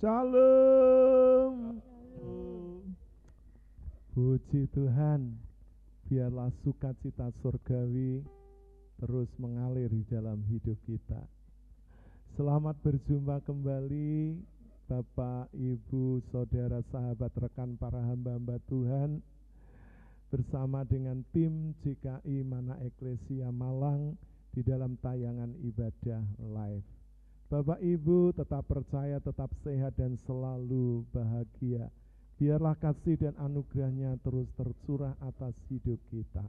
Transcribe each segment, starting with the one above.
Shalom. Puji Tuhan, biarlah sukacita surgawi terus mengalir di dalam hidup kita. Selamat berjumpa kembali Bapak, Ibu, Saudara, sahabat, rekan para hamba-hamba Tuhan bersama dengan tim JKI Mana Eklesia Malang di dalam tayangan ibadah live. Bapak Ibu tetap percaya, tetap sehat dan selalu bahagia. Biarlah kasih dan anugerahnya terus tercurah atas hidup kita.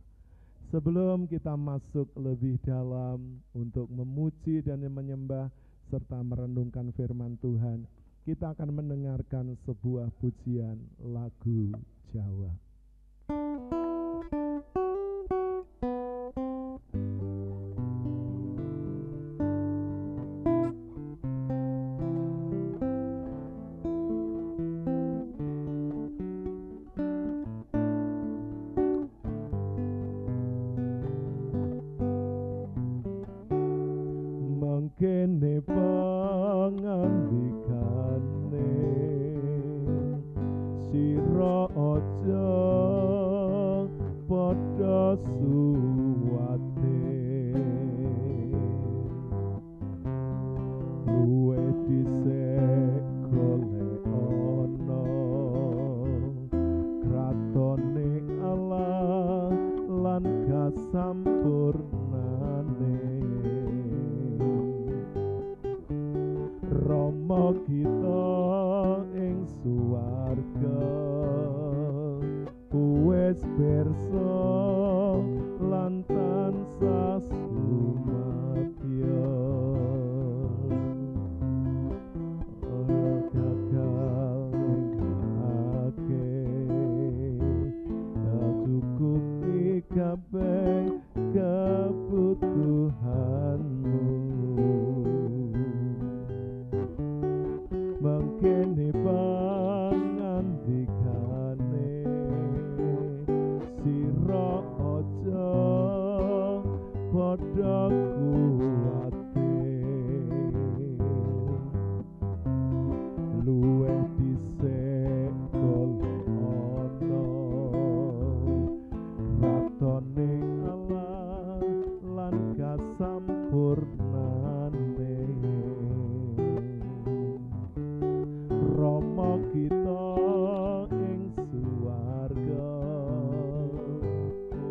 Sebelum kita masuk lebih dalam untuk memuji dan menyembah serta merenungkan firman Tuhan, kita akan mendengarkan sebuah pujian lagu Jawa. Kene pangandikane sira aja padha suwate luwe dhisik golek ana kratone Allah lan kasampurnane Rama kita ing suwarga wis pirsa lan tansah sumadya gagal ake cukupi kabeh kebutuhanmu mangkene pangandikane sira aja padha kuwate luwih dhisik golek ana ratone Allah lan kasampurnane Rama kita ing suwarga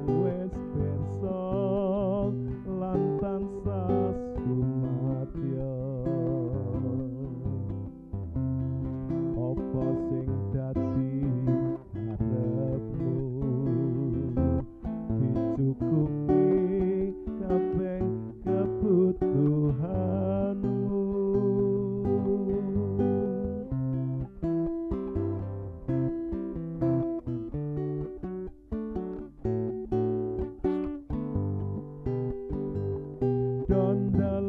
wis pirsa lan tansah sumadya apa sing dadi karepmu dicukupi kabeh kebutuhanmu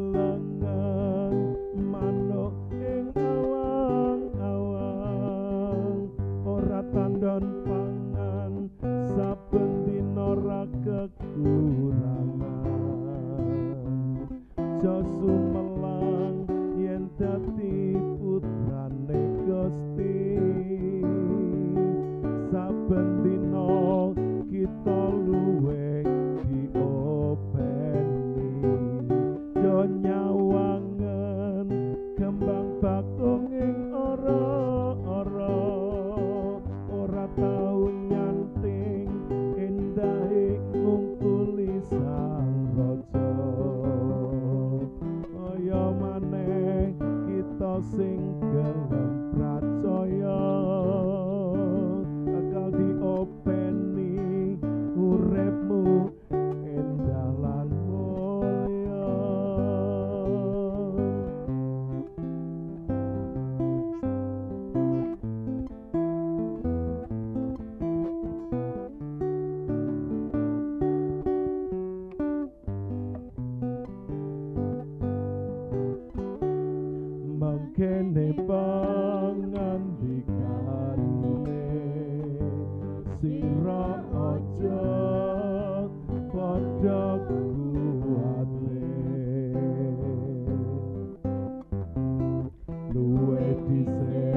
dondalangan manuk ing awang-awang ora tandon pangan saben dina ora kekurangan aja sumelang yen dadi putrane Gusti saben dina kita luwih diopeni nyawangen kembang bakung ing ora-ora ora tau nyanting endahe ngungkuli sang raja kaya maneh kita sing gelem pracaya bakal diopeni uripmu endah lan mulya mangkene pangandikane sira aja padha kuwate luwih dhisik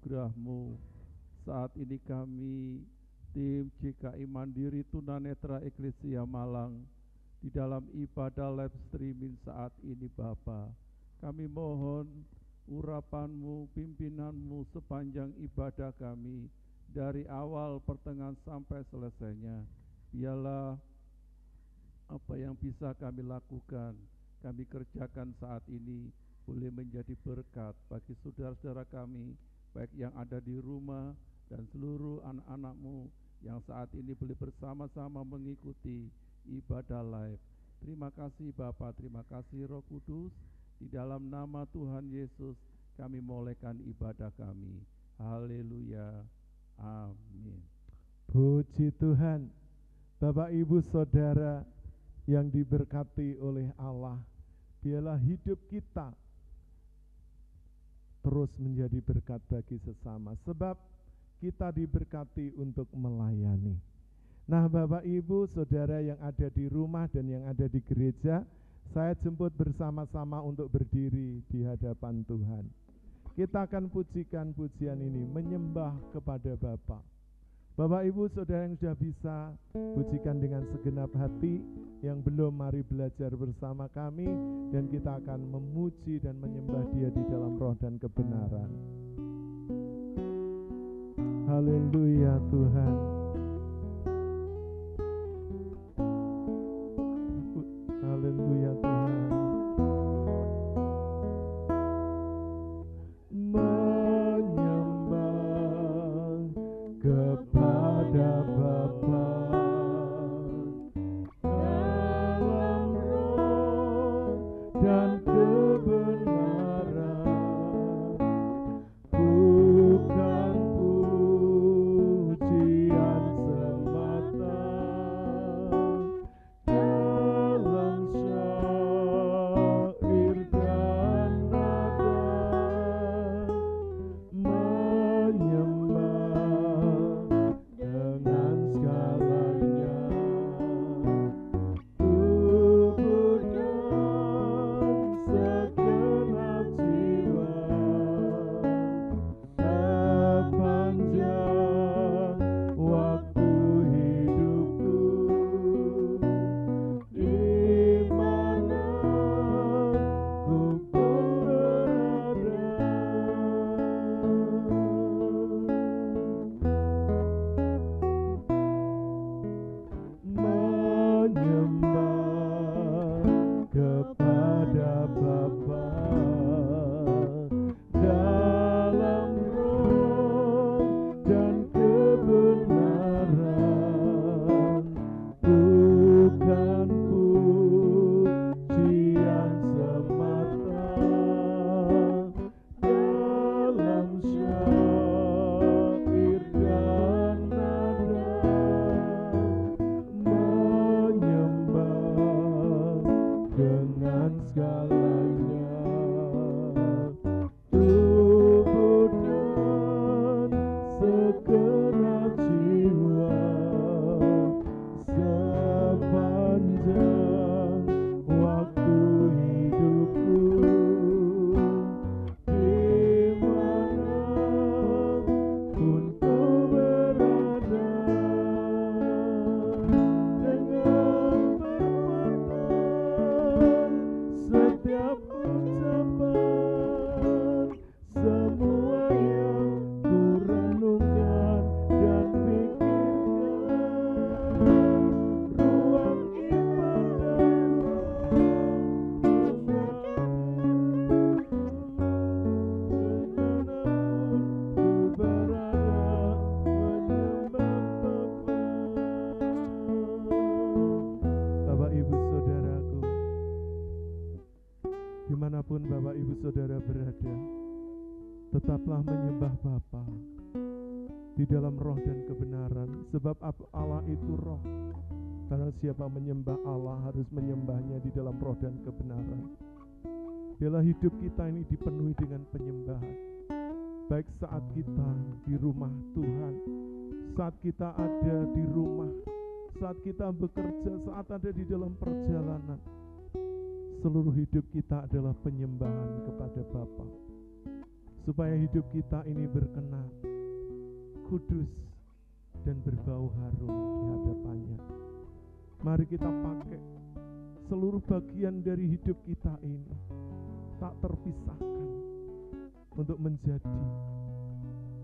anugerah-Mu. Saat ini kami, tim GKI Mandiri Tunanetra Eklesia Malang, di dalam ibadah live streaming saat ini Bapa, kami mohon urapan-Mu, pimpinan-Mu sepanjang ibadah kami, dari awal, pertengahan, sampai selesainya. Biarlah apa yang bisa kami lakukan, kami kerjakan saat ini, boleh menjadi berkat bagi saudara-saudara kami, baik yang ada di rumah dan seluruh anak-anak-Mu yang saat ini boleh bersama-sama mengikuti ibadah live. Terima kasih Bapa, terima kasih Roh Kudus. Di dalam nama Tuhan Yesus kami mulaikan ibadah kami. Haleluya. Amin. Puji Tuhan. Bapak Ibu Saudara yang diberkati oleh Allah, biarlah hidup kita terus menjadi berkat bagi sesama, sebab kita diberkati untuk melayani. Nah, Bapak Ibu Saudara yang ada di rumah dan yang ada di gereja, saya jemput bersama-sama untuk berdiri di hadapan Tuhan. Kita akan pujikan pujian ini, menyembah kepada Bapa. Bapak Ibu Saudara yang sudah bisa, pujikan dengan segenap hati. Yang belum, mari belajar bersama kami, dan kita akan memuji dan menyembah Dia di dalam roh dan kebenaran. Haleluya Tuhan. Haleluya Tuhan. Menyembah kepada Bapa dalam roh dan kebenaran, bukan pujian semata, dalam syair dan nada, menyembah dengan segalanya, tubuh dan segenap jiwa, sepanjang waktu hidupku, di mana ku pun berada. Menyembah kepada Bapa dalam roh dan kebenaran, bukan pujian semata, dalam syair dan nada, menyembah dengan segalanya, tubuh dan segenap jiwa, sepanjang waktu hidupku, di mana pun ku berada, dengan perbuatan setiap ucapan, semua yang ku renungkan dan pikirkan, ruang ibadahku dimanapun ku berada, menyembah Bapa. Bapak Ibu Saudaraku, dimanapun Bapak Ibu Saudara berada, tetaplah menyembah Bapa di dalam roh dan kebenaran, sebab Allah itu roh. Karena siapa menyembah Allah harus menyembahnya di dalam roh dan kebenaran. Biarlah hidup kita ini dipenuhi dengan penyembahan, baik saat kita di rumah Tuhan, saat kita ada di rumah, saat kita bekerja, saat ada di dalam perjalanan. Seluruh hidup kita adalah penyembahan kepada Bapa. supaya hidup kita ini berkenan, kudus, dan berbau harum di hadapannya. Mari kita pakai seluruh bagian dari hidup kita ini, tak terpisahkan, untuk menjadi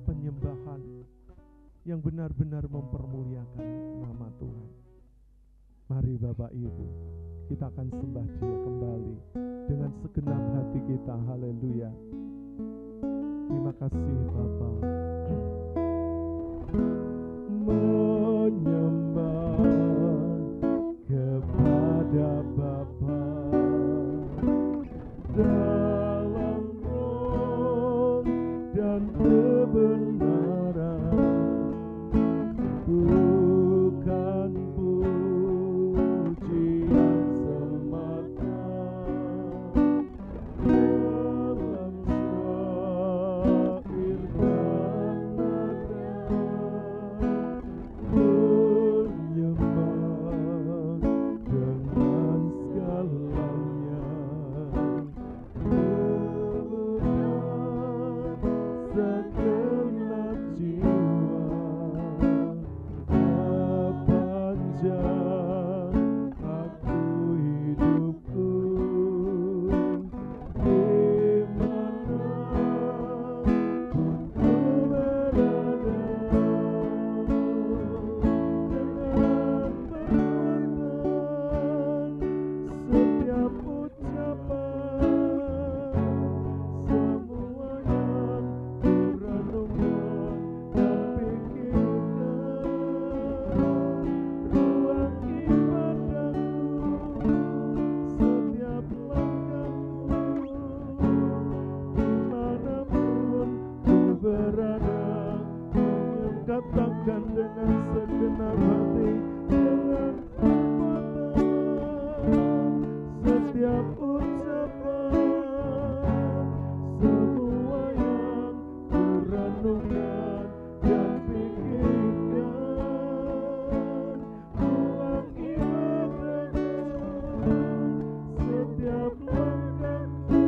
penyembahan yang benar-benar mempermuliakan nama Tuhan. Mari Bapak Ibu, kita akan sembah Dia kembali dengan segenap hati kita. Haleluya. Terima kasih Bapa. Menyembah kepada Bapa dalam roh dan kebenaran, bukan pujian semata dalam syair dan nada, menyembah dengan segalanya, segenap jiwa, sepanjang aku hidupku, dimanapun ku berada, dengan perbuatan setiap ucapan, semua yang kurenungkan dan pikirkan, ruang ibadahku, setiap langkahku, dimanapun ku berada, katakan dengan segenap hati, dengan perbuatan, setiap ucapan, semua yang kurenungkan dan pikirkan, ruang ibadahku, setiap langkahku,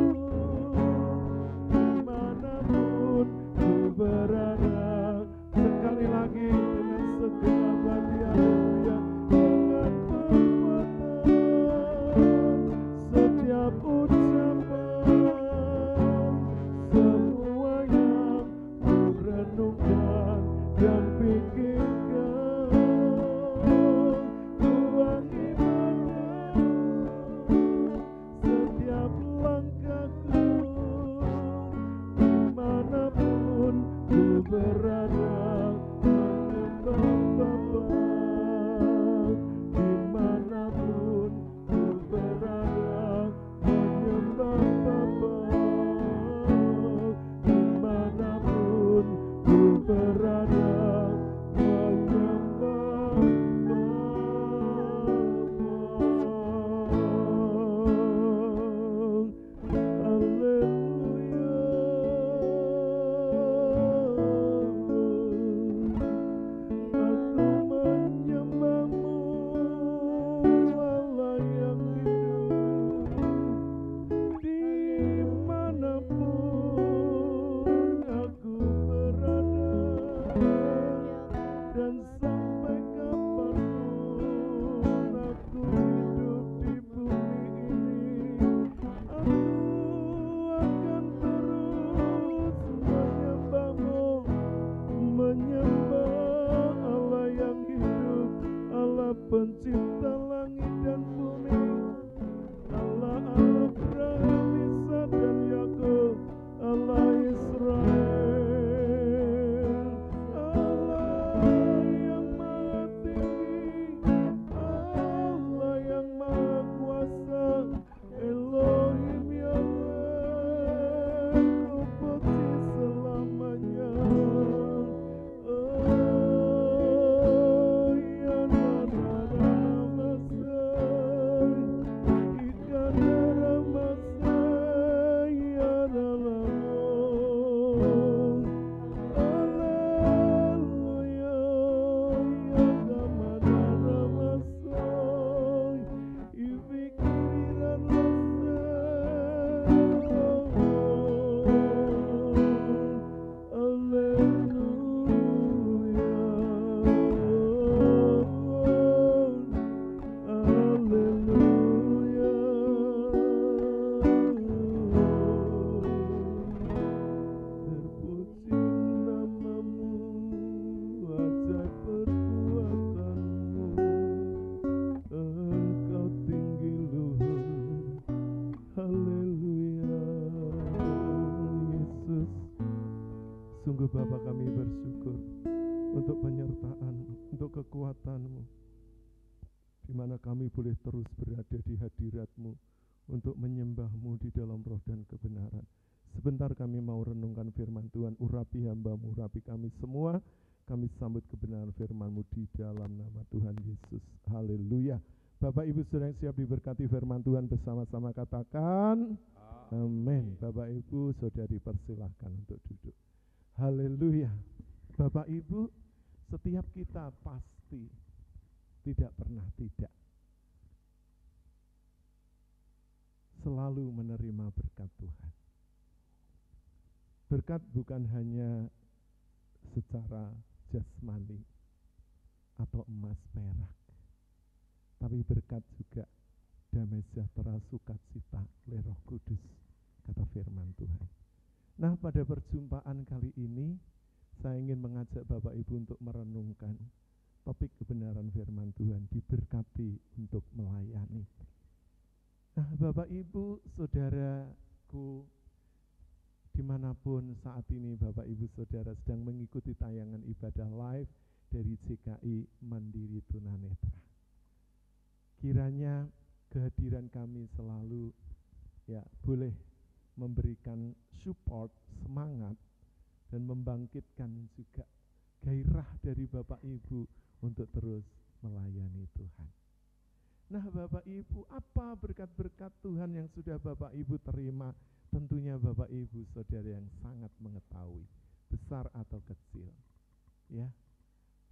dimanapun ku berada. Sekali lagi dengan segenap hati, haleluya, dengan perbuatan, setiap ucapan, semua yang kurenungkan dan pikirkan, ruang ibadahku, setiap langkahku, dimanapun ku berada, menyembah Bapa, dimanapun ku berada, menyembah Bapa, dimanapun ku berada, menyembah Bapa. Haleluya. Aku menyembahmu, Allah yang hidup, dimanapun aku berada, dan sampai kapanpun aku hidup di bumi ini, aku akan terus menyembahmu, menyembah Allah yang hidup, Allah pencipta langit dan bumi, Allah Abraham, Ishak dan Yakub, Allah Israel, Allah yang maha tinggi, Allah yang maha kuasa, Elohim Yahweh, ku puji selamanya. Oh ya, na na na na, di mana kami boleh terus berada di hadirat-Mu untuk menyembah-Mu di dalam roh dan kebenaran. Sebentar kami mau renungkan firman Tuhan, urapi hamba-Mu, urapi kami semua. Kami sambut kebenaran firman-Mu di dalam nama Tuhan Yesus. Haleluya. Bapak Ibu Saudara yang siap diberkati firman Tuhan, bersama-sama katakan amin. Bapak Ibu Saudari persilahkan untuk duduk. Haleluya. Bapak Ibu, setiap kita pasti tidak pernah tidak selalu menerima berkat Tuhan. Berkat bukan hanya secara jasmani atau emas perak, tapi berkat juga damai sejahtera, sukacita oleh Roh Kudus, kata firman Tuhan. Nah, pada perjumpaan kali ini saya ingin mengajak Bapak Ibu untuk merenungkan topik kebenaran firman Tuhan, diberkati untuk melayani. Nah, Bapak Ibu Saudaraku, dimanapun saat ini Bapak Ibu Saudara sedang mengikuti tayangan ibadah live dari GKI Mandiri Tunanetra, kiranya kehadiran kami selalu boleh memberikan support, semangat, dan membangkitkan juga gairah dari Bapak Ibu untuk terus melayani Tuhan. Nah, Bapak Ibu, apa berkat-berkat Tuhan yang sudah Bapak Ibu terima? Tentunya Bapak Ibu Saudara yang sangat mengetahui, besar atau kecil, ya,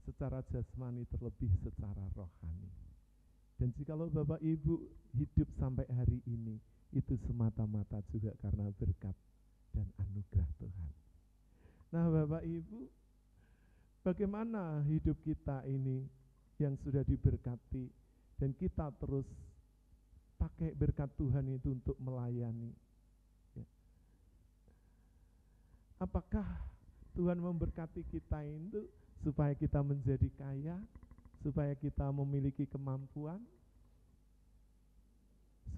secara jasmani terlebih secara rohani. Dan jikalau Bapak Ibu hidup sampai hari ini, itu semata-mata juga karena berkat dan anugerah Tuhan. Nah, Bapak Ibu, bagaimana hidup kita ini yang sudah diberkati dan kita terus pakai berkat Tuhan itu untuk melayani? Apakah Tuhan memberkati kita itu supaya kita menjadi kaya, supaya kita memiliki kemampuan,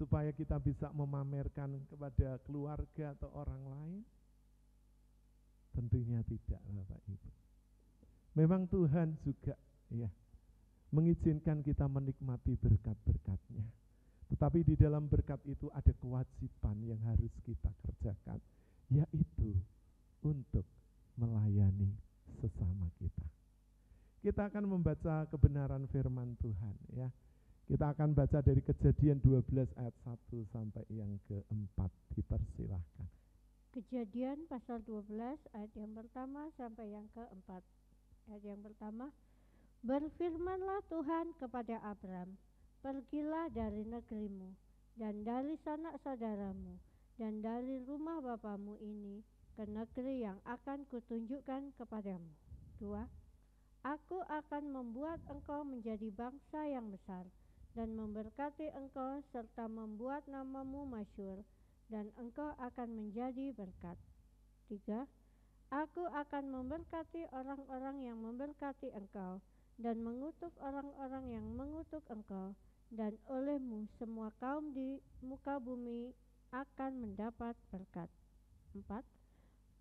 supaya kita bisa memamerkan kepada keluarga atau orang lain? Tentunya tidak, Bapak Ibu. Memang Tuhan juga mengizinkan kita menikmati berkat-berkat-Nya. Tetapi di dalam berkat itu ada kewajiban yang harus kita kerjakan, yaitu untuk melayani sesama kita. Kita akan membaca kebenaran firman Tuhan, ya. Kita akan baca dari Kejadian 12 ayat 1 sampai yang ke-4. Dipersilahkan. Kejadian pasal 12 ayat yang pertama sampai yang ke-4. Ayat yang pertama, berfirmanlah Tuhan kepada Abram, pergilah dari negerimu dan dari sanak saudaramu dan dari rumah bapamu ini ke negeri yang akan kutunjukkan kepadamu. 2. Aku akan membuat engkau menjadi bangsa yang besar dan memberkati engkau serta membuat namamu masyhur dan engkau akan menjadi berkat. 3. Aku akan memberkati orang-orang yang memberkati engkau dan mengutuk orang-orang yang mengutuk engkau, dan olehmu semua kaum di muka bumi akan mendapat berkat. 4.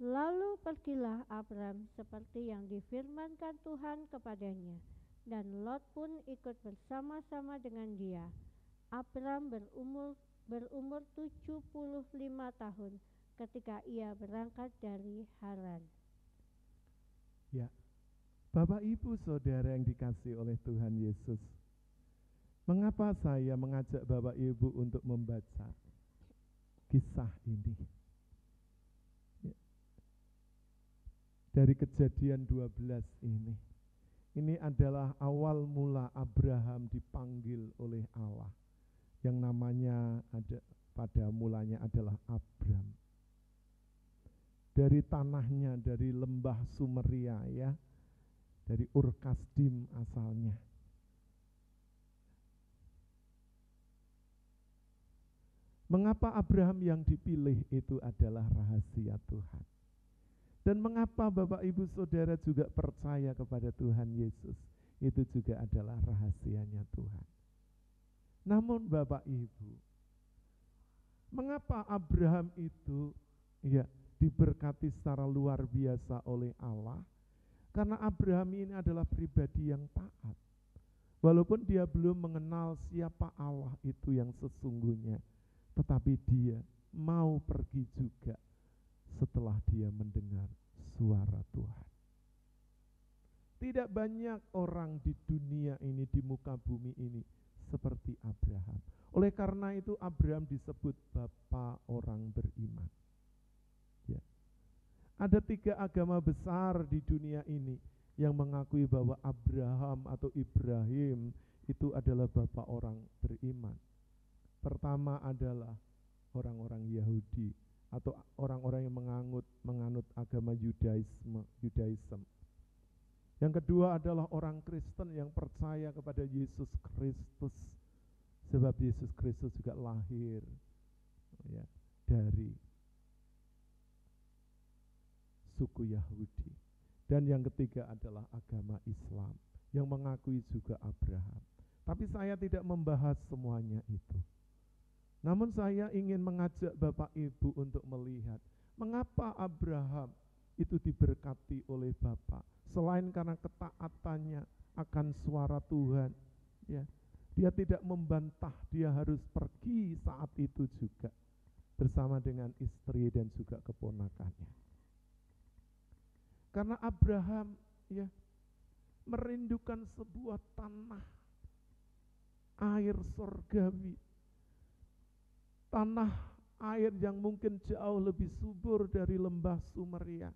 Lalu pergilah Abram seperti yang difirmankan Tuhan kepadanya, dan Lot pun ikut bersama-sama dengan dia. Abram berumur 75 tahun ketika ia berangkat dari Haran. Ya, Bapak Ibu Saudara yang dikasihi oleh Tuhan Yesus, mengapa saya mengajak Bapak Ibu untuk membaca kisah ini? Dari Kejadian 12 ini. Ini adalah awal mula Abraham dipanggil oleh Allah, yang namanya pada mulanya adalah Abram. Dari tanahnya, dari lembah Sumeria, ya, dari Ur Kasdim asalnya. Mengapa Abraham yang dipilih itu adalah rahasia Tuhan? Dan mengapa Bapak Ibu Saudara juga percaya kepada Tuhan Yesus? Itu juga adalah rahasianya Tuhan. Namun Bapak Ibu, mengapa Abraham itu diberkati secara luar biasa oleh Allah? Karena Abraham ini adalah pribadi yang taat. Walaupun dia belum mengenal siapa Allah itu yang sesungguhnya, tetapi dia mau pergi juga setelah dia mendengar suara Tuhan. Tidak banyak orang di dunia ini, di muka bumi ini seperti Abraham. Oleh karena itu Abraham disebut bapa orang beriman. Ya. Ada 3 agama besar di dunia ini yang mengakui bahwa Abraham atau Ibrahim itu adalah bapa orang beriman. Pertama adalah orang-orang Yahudi atau orang-orang yang menganut agama Yudaism. Yang kedua adalah orang Kristen yang percaya kepada Yesus Kristus, sebab Yesus Kristus juga lahir ya, dari suku Yahudi. Dan yang ketiga adalah agama Islam yang mengakui juga Abraham. Tapi saya tidak membahas semuanya itu. Namun saya ingin mengajak Bapak Ibu untuk melihat mengapa Abraham itu diberkati oleh Bapa. Selain karena ketaatannya akan suara Tuhan, ya, dia tidak membantah, dia harus pergi saat itu juga bersama dengan istri dan juga keponakannya. Karena Abraham ya merindukan sebuah tanah air surgawi, tanah air yang mungkin jauh lebih subur dari lembah Sumeria.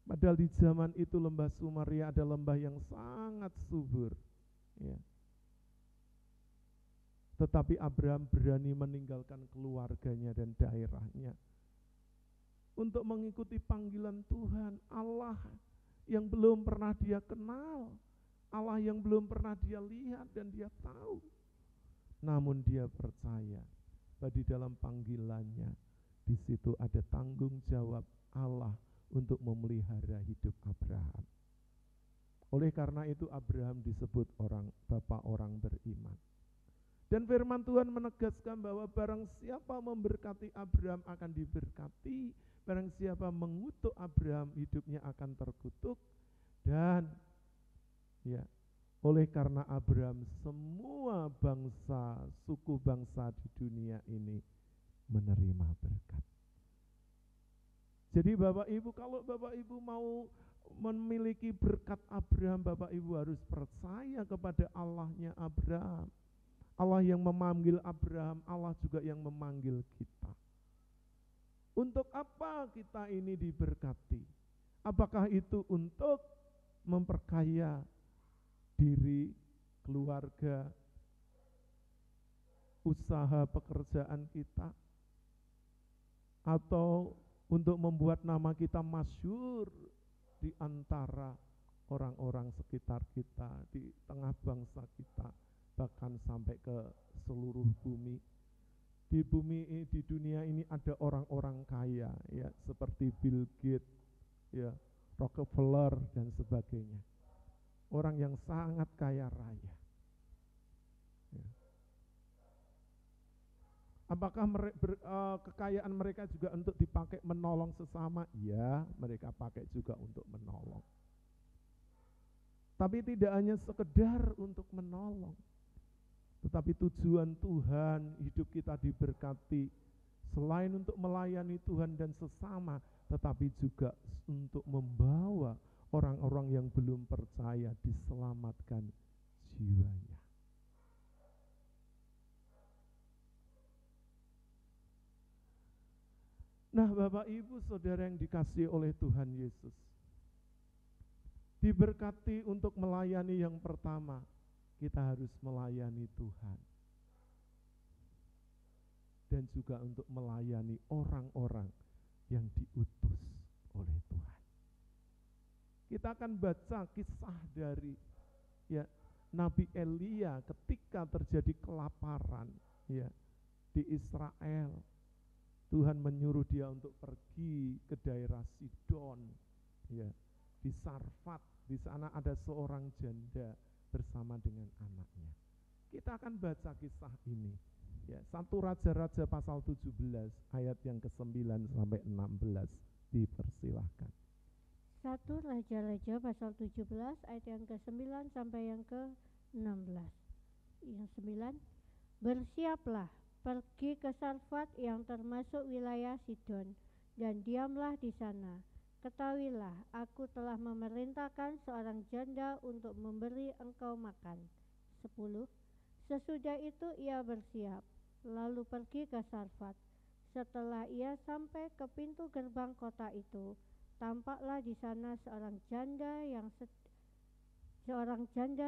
Padahal di zaman itu lembah Sumeria ada lembah yang sangat subur. Ya. Tetapi Abraham berani meninggalkan keluarganya dan daerahnya untuk mengikuti panggilan Tuhan, Allah yang belum pernah dia kenal, Allah yang belum pernah dia lihat dan dia tahu. Namun dia percaya bahwa di dalam panggilannya, di situ ada tanggung jawab Allah untuk memelihara hidup Abraham. Oleh karena itu Abraham disebut bapa orang beriman. Dan firman Tuhan menegaskan bahwa barang siapa memberkati Abraham akan diberkati, barang siapa mengutuk Abraham hidupnya akan terkutuk. Dan ya, oleh karena Abraham semua bangsa, suku bangsa di dunia ini menerima berkat. Jadi Bapak Ibu, kalau Bapak Ibu mau memiliki berkat Abraham, Bapak Ibu harus percaya kepada Allahnya Abraham. Allah yang memanggil Abraham, Allah juga yang memanggil kita. Untuk apa kita ini diberkati? Apakah itu untuk memperkaya diri, keluarga, usaha pekerjaan kita? Atau untuk membuat nama kita masyhur di antara orang-orang sekitar kita, di tengah bangsa kita, bahkan sampai ke seluruh bumi. Di bumi, di dunia ini ada orang-orang kaya, ya, seperti Bill Gates, ya, Rockefeller dan sebagainya. Orang yang sangat kaya raya. Ya. Apakah kekayaan mereka juga untuk dipakai menolong sesama? Ya, mereka pakai juga untuk menolong. Tapi tidak hanya sekedar untuk menolong, tetapi tujuan Tuhan hidup kita diberkati selain untuk melayani Tuhan dan sesama, tetapi juga untuk membawa orang-orang yang belum percaya diselamatkan jiwanya. Nah, Bapak Ibu Saudara yang dikasihi oleh Tuhan Yesus, diberkati untuk melayani yang pertama, kita harus melayani Tuhan. Dan juga untuk melayani orang-orang yang diutus oleh Tuhan. Kita akan baca kisah dari ya Nabi Elia ketika terjadi kelaparan ya di Israel. Tuhan menyuruh dia untuk pergi ke daerah Sidon, ya, di Sarfat. Di sana ada seorang janda bersama dengan anaknya. Kita akan baca kisah ini. Ya, 1 Raja-Raja pasal 17 ayat yang ke-9 sampai 16. Dipersilahkan. 1 Raja-Raja pasal 17 ayat yang ke-9 sampai yang ke-16. 16. Yang 9, bersiaplah, pergi ke Sarfat yang termasuk wilayah Sidon, dan diamlah di sana. Ketahuilah, aku telah memerintahkan seorang janda untuk memberi engkau makan. 10. Sesudah itu ia bersiap, lalu pergi ke Sarfat. Setelah ia sampai ke pintu gerbang kota itu, tampaklah di sana seorang janda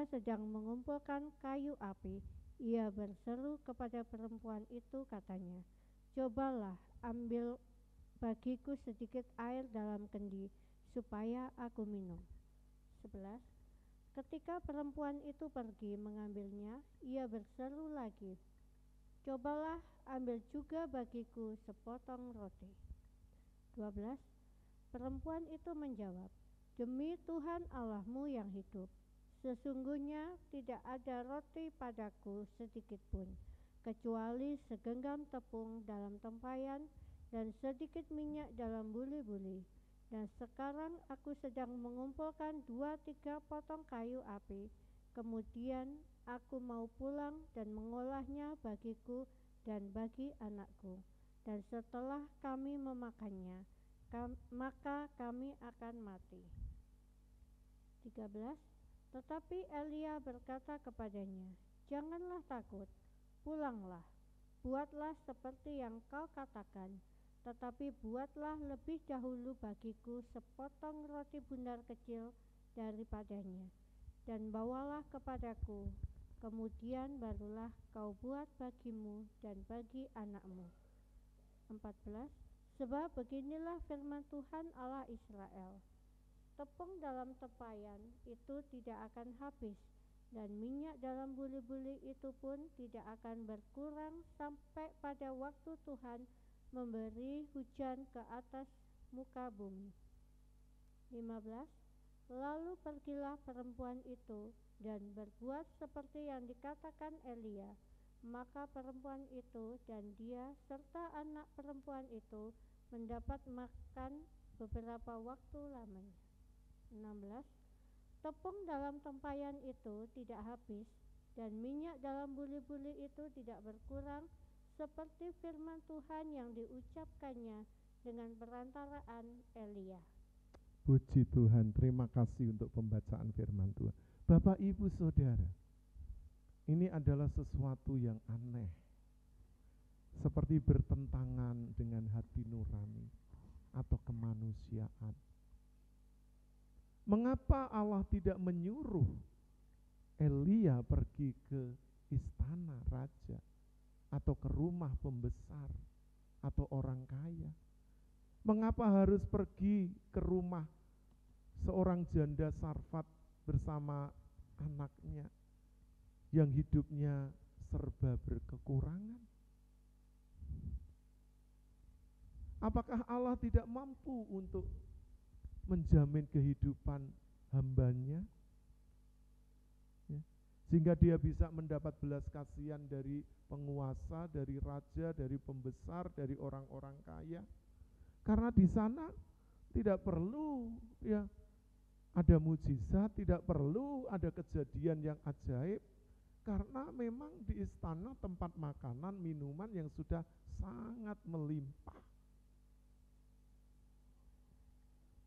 sedang mengumpulkan kayu api. Ia berseru kepada perempuan itu, katanya, cobalah ambil bagiku sedikit air dalam kendi, supaya aku minum. 11. Ketika perempuan itu pergi mengambilnya, ia berseru lagi, cobalah ambil juga bagiku sepotong roti. 12. Perempuan itu menjawab, demi Tuhan Allahmu yang hidup, sesungguhnya tidak ada roti padaku sedikit pun, kecuali segenggam tepung dalam tempayan dan sedikit minyak dalam buli-buli. Dan sekarang aku sedang mengumpulkan 2-3 potong kayu api. Kemudian aku mau pulang dan mengolahnya bagiku dan bagi anakku. Dan setelah kami memakannya, maka kami akan mati. 13. Tetapi Elia berkata kepadanya, janganlah takut, pulanglah, buatlah seperti yang kau katakan, tetapi buatlah lebih dahulu bagiku sepotong roti bundar kecil daripadanya, dan bawalah kepadaku, kemudian barulah kau buat bagimu dan bagi anakmu. 14. Sebab beginilah firman Tuhan Allah Israel, tepung dalam tempayan itu tidak akan habis, dan minyak dalam buli-buli itu pun tidak akan berkurang sampai pada waktu Tuhan memberi hujan ke atas muka bumi. 15. Lalu pergilah perempuan itu dan berbuat seperti yang dikatakan Elia. Maka perempuan itu dan dia serta anak perempuan itu mendapat makan beberapa waktu lamanya. 16. Tepung dalam tempayan itu tidak habis, dan minyak dalam buli-buli itu tidak berkurang, seperti firman Tuhan yang diucapkannya dengan perantaraan Elia. Puji Tuhan, terima kasih untuk pembacaan firman Tuhan. Bapak, Ibu, Saudara, ini adalah sesuatu yang aneh, seperti bertentangan dengan hati nurani atau kemanusiaan. Mengapa Allah tidak menyuruh Elia pergi ke istana raja atau ke rumah pembesar atau orang kaya? Mengapa harus pergi ke rumah seorang janda Sarfat bersama anaknya yang hidupnya serba berkekurangan? Apakah Allah tidak mampu untuk menjamin kehidupan hambanya? Sehingga dia bisa mendapat belas kasihan dari penguasa, dari raja, dari pembesar, dari orang-orang kaya. Karena di sana tidak perlu ada mujizat, tidak perlu ada kejadian yang ajaib, karena memang di istana tempat makanan, minuman yang sudah sangat melimpah.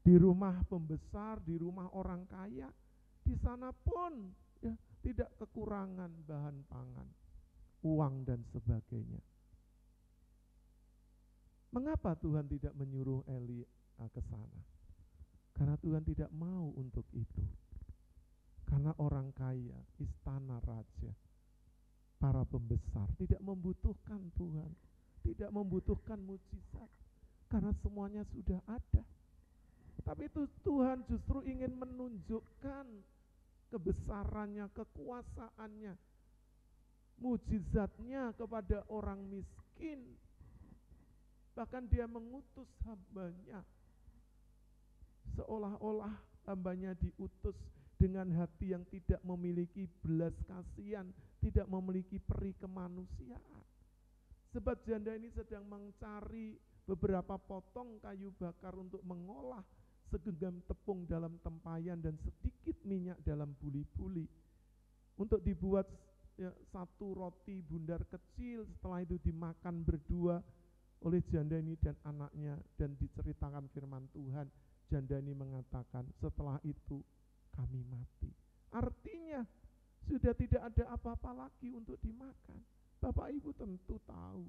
Di rumah pembesar, di rumah orang kaya, di sana pun tidak kekurangan bahan pangan, uang dan sebagainya. Mengapa Tuhan tidak menyuruh Elia ke sana? Karena Tuhan tidak mau untuk itu. Karena orang kaya, istana raja, para pembesar tidak membutuhkan Tuhan, tidak membutuhkan mujizat, karena semuanya sudah ada. Tapi itu Tuhan justru ingin menunjukkan kebesarannya, kekuasaannya, mujizatnya kepada orang miskin. Bahkan dia mengutus hambanya, seolah-olah hambanya diutus dengan hati yang tidak memiliki belas kasihan, tidak memiliki peri kemanusiaan. Sebab janda ini sedang mencari beberapa potong kayu bakar untuk mengolah segenggam tepung dalam tempayan dan sedikit minyak dalam buli-buli. untuk dibuat satu roti bundar kecil, setelah itu dimakan berdua oleh janda ini dan anaknya, dan diceritakan firman Tuhan. Janda ini mengatakan, setelah itu kami mati. Artinya sudah tidak ada apa-apa lagi untuk dimakan. Bapak Ibu tentu tahu,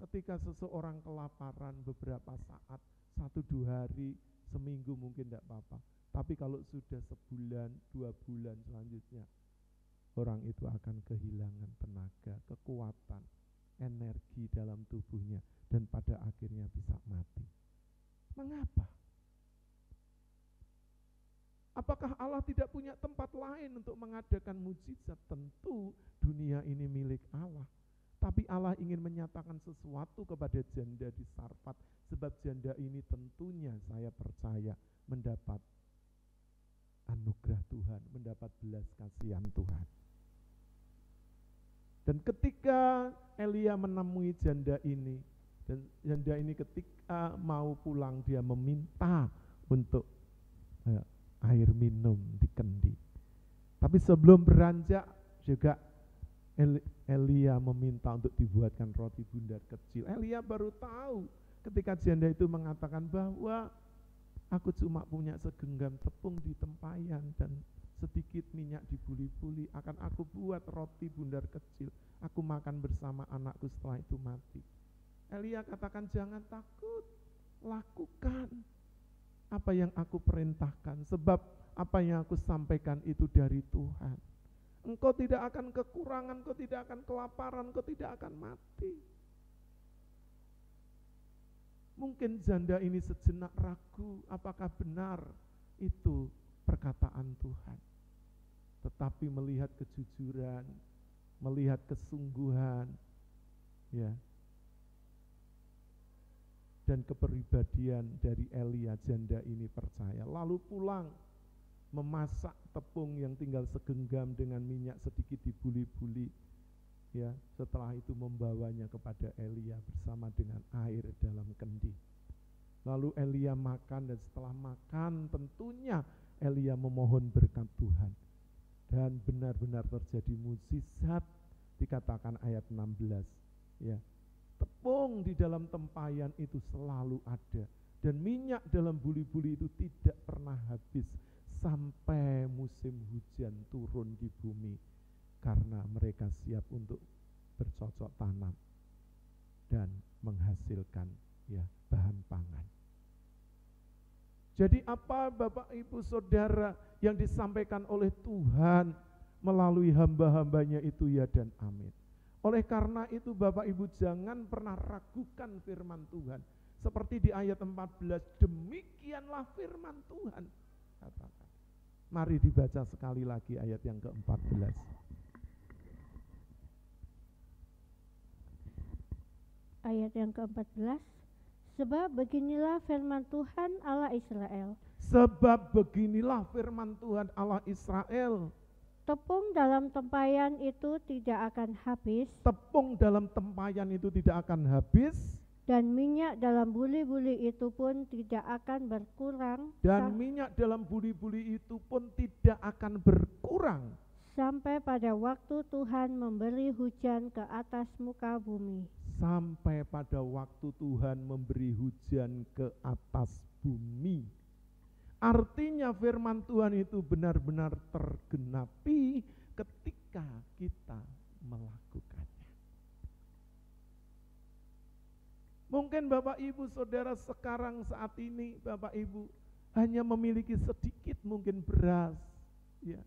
ketika seseorang kelaparan beberapa saat, 1-2 hari, seminggu mungkin tidak apa-apa. Tapi kalau sudah sebulan, 2 bulan selanjutnya, orang itu akan kehilangan tenaga, kekuatan, energi dalam tubuhnya, dan pada akhirnya bisa mati. Mengapa? Apakah Allah tidak punya tempat lain untuk mengadakan mujizat? Tentu dunia ini milik Allah. Tapi Allah ingin menyatakan sesuatu kepada janda di Sarfat, sebab janda ini tentunya saya percaya mendapat anugerah Tuhan, mendapat belas kasihan Tuhan. Dan ketika Elia menemui janda ini, dan janda ini ketika mau pulang dia meminta untuk air minum di kendi. Tapi sebelum beranjak juga Elia meminta untuk dibuatkan roti bundar kecil. Elia baru tahu ketika janda itu mengatakan bahwa aku cuma punya segenggam tepung di tempayan dan sedikit minyak di buli-buli, akan aku buat roti bundar kecil, aku makan bersama anakku setelah itu mati. Elia katakan, jangan takut, lakukan apa yang aku perintahkan, sebab apa yang aku sampaikan itu dari Tuhan. Engkau tidak akan kekurangan, engkau tidak akan kelaparan, engkau tidak akan mati. Mungkin janda ini sejenak ragu apakah benar itu perkataan Tuhan. Tetapi melihat kejujuran, melihat kesungguhan, ya, dan kepribadian dari Elia, janda ini percaya. Lalu pulang memasak tepung yang tinggal segenggam dengan minyak sedikit dibuli-buli. Ya, setelah itu membawanya kepada Elia bersama dengan air dalam kendi. Lalu Elia makan, dan setelah makan tentunya Elia memohon berkat Tuhan. Dan benar-benar terjadi mukjizat, dikatakan ayat 16. Ya, tepung di dalam tempayan itu selalu ada, dan minyak dalam buli-buli itu tidak pernah habis sampai musim hujan turun di bumi, karena mereka siap untuk bercocok tanam dan menghasilkan bahan pangan. Jadi apa Bapak Ibu Saudara yang disampaikan oleh Tuhan melalui hamba-hambanya itu ya dan amin. Oleh karena itu Bapak Ibu jangan pernah ragukan firman Tuhan. Seperti di ayat 14, demikianlah firman Tuhan. Katakan. Mari dibaca sekali lagi ayat yang ke-14. Ayat yang ke-14, sebab beginilah firman Tuhan Allah Israel. Sebab beginilah firman Tuhan Allah Israel. Tepung dalam tempayan itu tidak akan habis. Tepung dalam tempayan itu tidak akan habis. Dan minyak dalam buli-buli itu pun tidak akan berkurang. Dan minyak dalam buli-buli itu pun tidak akan berkurang. Sampai pada waktu Tuhan memberi hujan ke atas muka bumi. Sampai pada waktu Tuhan memberi hujan ke atas bumi. Artinya firman Tuhan itu benar-benar tergenapi ketika kita melakukannya. Mungkin Bapak Ibu Saudara sekarang saat ini Bapak Ibu hanya memiliki sedikit mungkin beras, ya,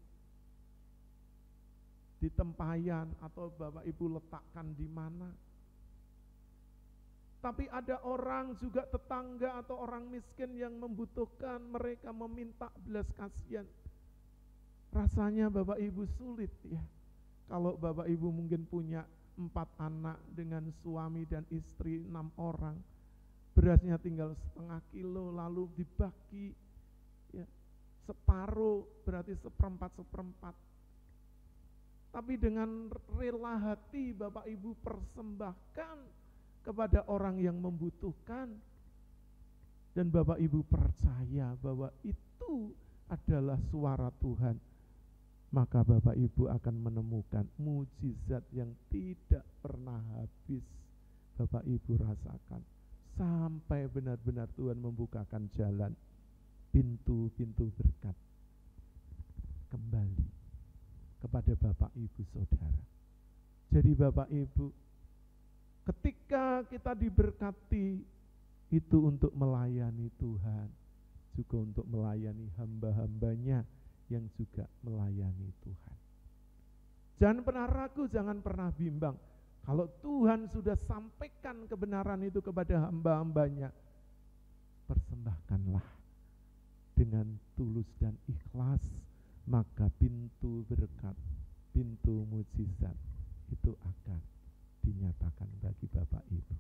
di tempayan atau Bapak Ibu letakkan di mana. Tapi ada orang juga tetangga atau orang miskin yang membutuhkan, mereka meminta belas kasihan. Rasanya Bapak Ibu sulit ya. Kalau Bapak Ibu mungkin punya 4 anak dengan suami dan istri 6 orang. Berasnya tinggal setengah kilo lalu dibagi ya, separuh berarti seperempat. Tapi dengan rela hati Bapak Ibu persembahkan kepada orang yang membutuhkan, dan Bapak Ibu percaya bahwa itu adalah suara Tuhan maka Bapak Ibu akan menemukan mujizat yang tidak pernah habis Bapak Ibu rasakan, sampai benar-benar Tuhan membukakan jalan, pintu-pintu berkat kembali kepada Bapak Ibu Saudara. Jadi Bapak Ibu, ketika kita diberkati, itu untuk melayani Tuhan, juga untuk melayani hamba-hambanya yang juga melayani Tuhan. Jangan pernah ragu, jangan pernah bimbang. Kalau Tuhan sudah sampaikan kebenaran itu kepada hamba-hambanya, persembahkanlah dengan tulus dan ikhlas, maka pintu berkat, pintu mujizat itu akan dinyatakan bagi Bapak Ibu.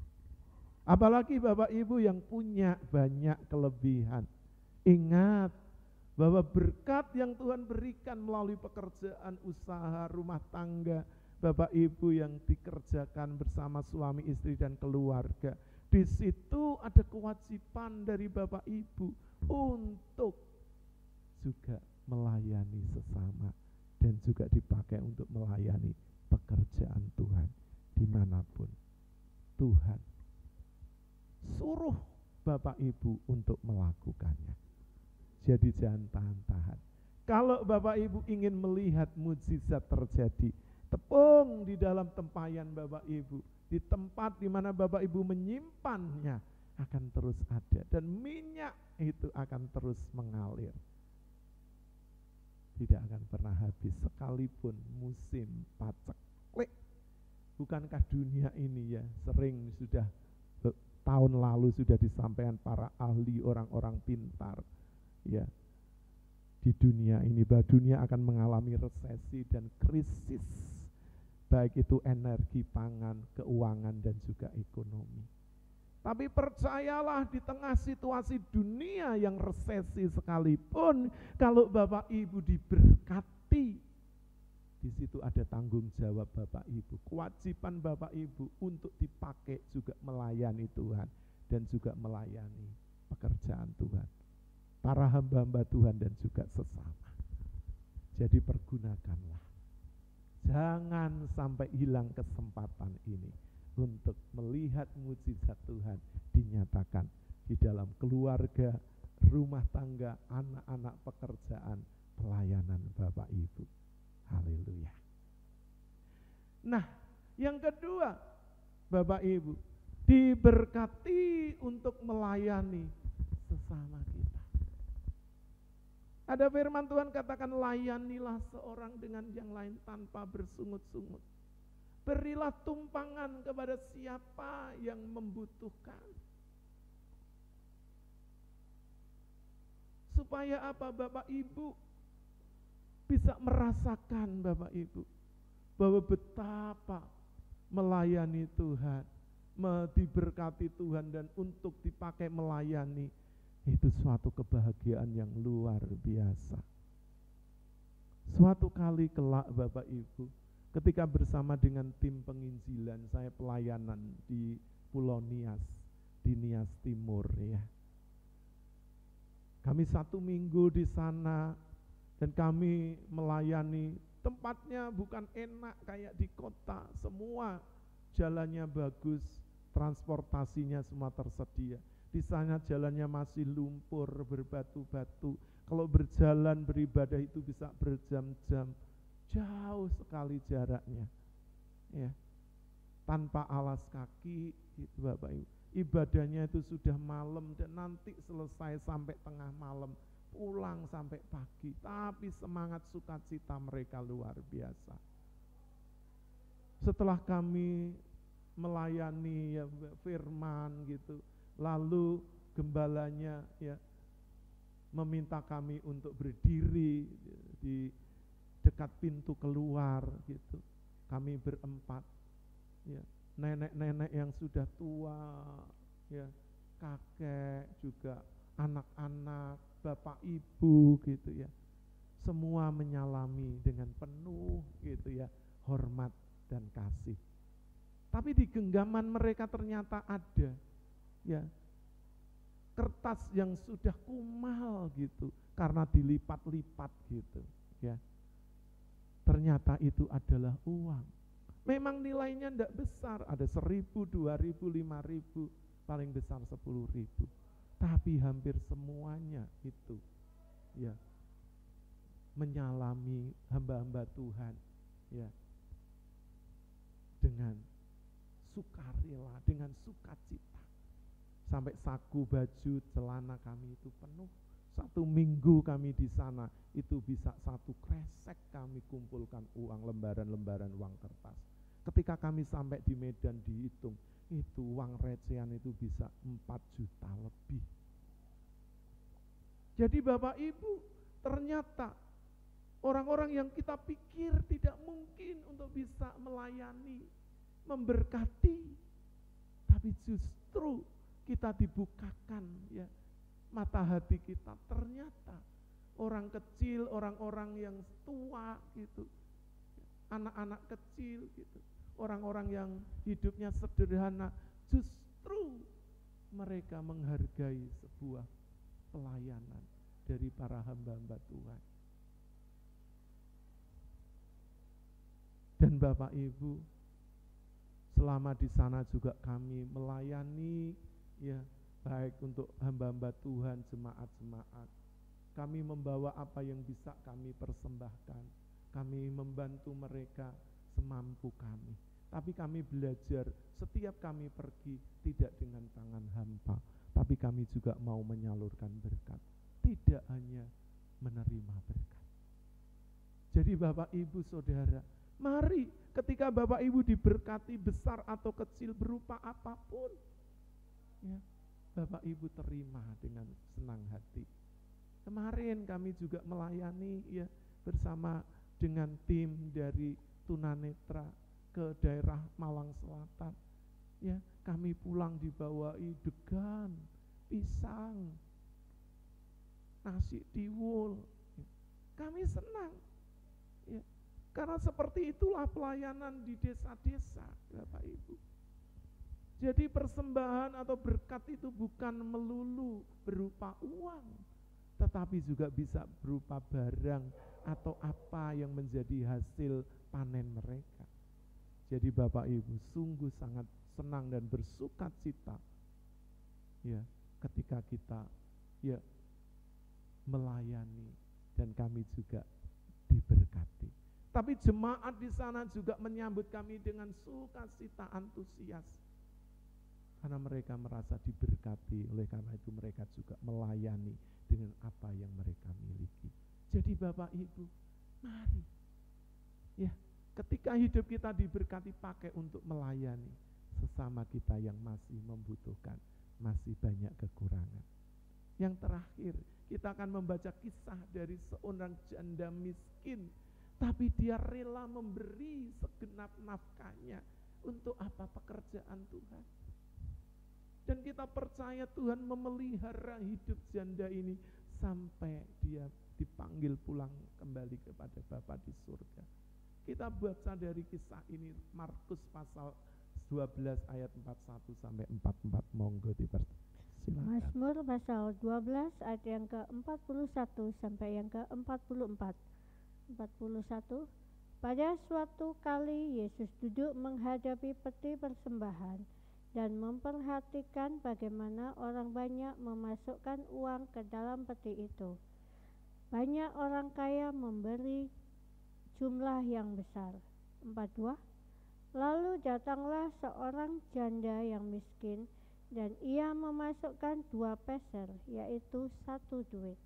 Apalagi Bapak Ibu yang punya banyak kelebihan. Ingat bahwa berkat yang Tuhan berikan melalui pekerjaan, usaha, rumah tangga Bapak Ibu yang dikerjakan bersama suami, istri, dan keluarga, di situ ada kewajiban dari Bapak Ibu untuk juga melayani sesama dan juga dipakai untuk melayani pekerjaan Tuhan dimanapun Tuhan suruh Bapak Ibu untuk melakukannya. Jadi jangan tahan-tahan. Kalau Bapak Ibu ingin melihat mujizat terjadi, tepung di dalam tempayan Bapak Ibu, di tempat di mana Bapak Ibu menyimpannya akan terus ada, dan minyak itu akan terus mengalir. Tidak akan pernah habis sekalipun musim paceklik. Bukankah dunia ini ya sering sudah tahun lalu sudah disampaikan para ahli, orang-orang pintar ya, di dunia ini bahwa dunia akan mengalami resesi dan krisis, baik itu energi, pangan, keuangan, dan juga ekonomi. Tapi percayalah, di tengah situasi dunia yang resesi sekalipun, kalau Bapak Ibu diberkati, di situ ada tanggung jawab Bapak Ibu, kewajiban Bapak Ibu untuk dipakai juga melayani Tuhan dan juga melayani pekerjaan Tuhan, para hamba-hamba Tuhan dan juga sesama. Jadi pergunakanlah, jangan sampai hilang kesempatan ini untuk melihat mujizat Tuhan dinyatakan di dalam keluarga, rumah tangga, anak-anak, pekerjaan, pelayanan Bapak Ibu. Haleluya. Nah, yang kedua, Bapak Ibu, diberkati untuk melayani sesama kita. Ada firman Tuhan katakan, layanilah seorang dengan yang lain tanpa bersungut-sungut. Berilah tumpangan kepada siapa yang membutuhkan. Supaya apa Bapak Ibu bisa merasakan Bapak Ibu bahwa betapa melayani Tuhan, diberkati Tuhan dan untuk dipakai melayani, itu suatu kebahagiaan yang luar biasa. Suatu kali kelak Bapak Ibu, ketika bersama dengan tim penginjilan, saya pelayanan di Pulau Nias, di Nias Timur ya. Kami 1 minggu di sana dan kami melayani. Tempatnya bukan enak kayak di kota, semua jalannya bagus, transportasinya semua tersedia. Di sana jalannya masih lumpur, berbatu-batu. Kalau berjalan beribadah itu bisa berjam-jam, jauh sekali jaraknya. Ya. Tanpa alas kaki itu Bapak Ibu. Ibadahnya itu sudah malam dan nanti selesai sampai tengah malam, pulang sampai pagi, tapi semangat sukacita mereka luar biasa. Setelah kami melayani ya firman gitu, lalu gembalanya ya meminta kami untuk berdiri di dekat pintu keluar gitu. Kami berempat ya, nenek-nenek yang sudah tua ya, kakek juga, anak-anak, bapak ibu gitu ya, semua menyalami dengan penuh gitu ya, hormat dan kasih. Tapi di genggaman mereka ternyata ada ya kertas yang sudah kumal gitu karena dilipat-lipat gitu ya. Ternyata itu adalah uang. Memang nilainya tidak besar, ada 1.000, 2.000, 5.000, paling besar 10.000. Tapi hampir semuanya itu ya menyalami hamba-hamba Tuhan ya dengan sukarela, dengan sukacita. Sampai saku, baju, celana kami itu penuh. 1 minggu kami di sana itu bisa 1 kresek kami kumpulkan uang, lembaran-lembaran uang kertas. Ketika kami sampai di Medan dihitung, itu uang recehan itu bisa 4 juta lebih. Jadi Bapak Ibu, ternyata orang-orang yang kita pikir tidak mungkin untuk bisa melayani, memberkati, tapi justru kita dibukakan ya mata hati kita, ternyata orang kecil, orang-orang yang tua gitu, anak-anak kecil gitu, orang-orang yang hidupnya sederhana, justru mereka menghargai sebuah pelayanan dari para hamba-hamba Tuhan. Dan Bapak Ibu, selama di sana juga kami melayani ya, baik untuk hamba-hamba Tuhan, jemaat-jemaat. Kami membawa apa yang bisa kami persembahkan. Kami membantu mereka semampu kami. Tapi kami belajar setiap kami pergi tidak dengan tangan hampa, tapi kami juga mau menyalurkan berkat. Tidak hanya menerima berkat. Jadi Bapak Ibu Saudara, mari ketika Bapak Ibu diberkati besar atau kecil berupa apapun, ya, Bapak Ibu terima dengan senang hati. Kemarin kami juga melayani ya bersama dengan tim dari Tunanetra ke daerah Malang Selatan. Ya, kami pulang dibawahi degan, pisang, nasi tiwul. Kami senang. Ya, karena seperti itulah pelayanan di desa-desa, Bapak Ibu. Jadi persembahan atau berkat itu bukan melulu berupa uang, tetapi juga bisa berupa barang atau apa yang menjadi hasil panen mereka. Jadi Bapak Ibu sungguh sangat senang dan bersukacita ya ketika kita ya melayani dan kami juga diberkati. Tapi jemaat di sana juga menyambut kami dengan sukacita, antusias. Karena mereka merasa diberkati, oleh karena itu mereka juga melayani dengan apa yang mereka miliki. Jadi Bapak Ibu, mari ya, ketika hidup kita diberkati, pakai untuk melayani sesama kita yang masih membutuhkan, masih banyak kekurangan. Yang terakhir, kita akan membaca kisah dari seorang janda miskin, tapi dia rela memberi segenap nafkahnya untuk apa? Pekerjaan Tuhan. Dan kita percaya Tuhan memelihara hidup janda ini sampai dia dipanggil pulang kembali kepada Bapa di surga. Kita baca dari kisah ini Markus pasal 12 ayat 41 sampai 44. Monggo dipersilakan. Mazmur pasal 12 ayat yang ke-41 sampai yang ke-44. 41. Pada suatu kali Yesus duduk menghadapi peti persembahan dan memperhatikan bagaimana orang banyak memasukkan uang ke dalam peti itu. Banyak orang kaya memberi jumlah yang besar. 42. Lalu datanglah seorang janda yang miskin dan ia memasukkan 2 peser, yaitu 1 duit.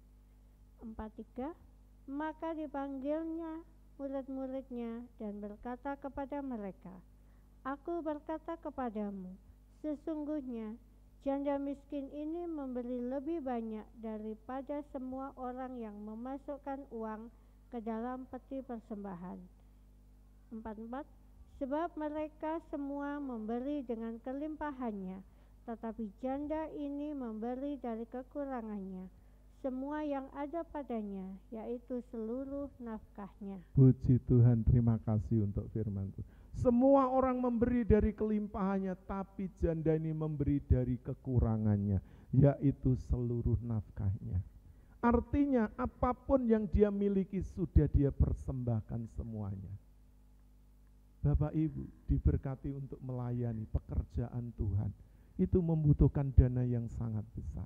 43. Maka dipanggilnya murid-muridnya dan berkata kepada mereka, Aku berkata kepadamu, sesungguhnya janda miskin ini memberi lebih banyak daripada semua orang yang memasukkan uang ke dalam peti persembahan. 44. Sebab mereka semua memberi dengan kelimpahannya, tetapi janda ini memberi dari kekurangannya, semua yang ada padanya, yaitu seluruh nafkahnya. Puji Tuhan, terima kasih untuk firman Tuhan. Semua orang memberi dari kelimpahannya, tapi janda ini memberi dari kekurangannya, yaitu seluruh nafkahnya. Artinya apapun yang dia miliki sudah dia persembahkan semuanya. Bapak Ibu diberkati untuk melayani pekerjaan Tuhan. Itu membutuhkan dana yang sangat besar.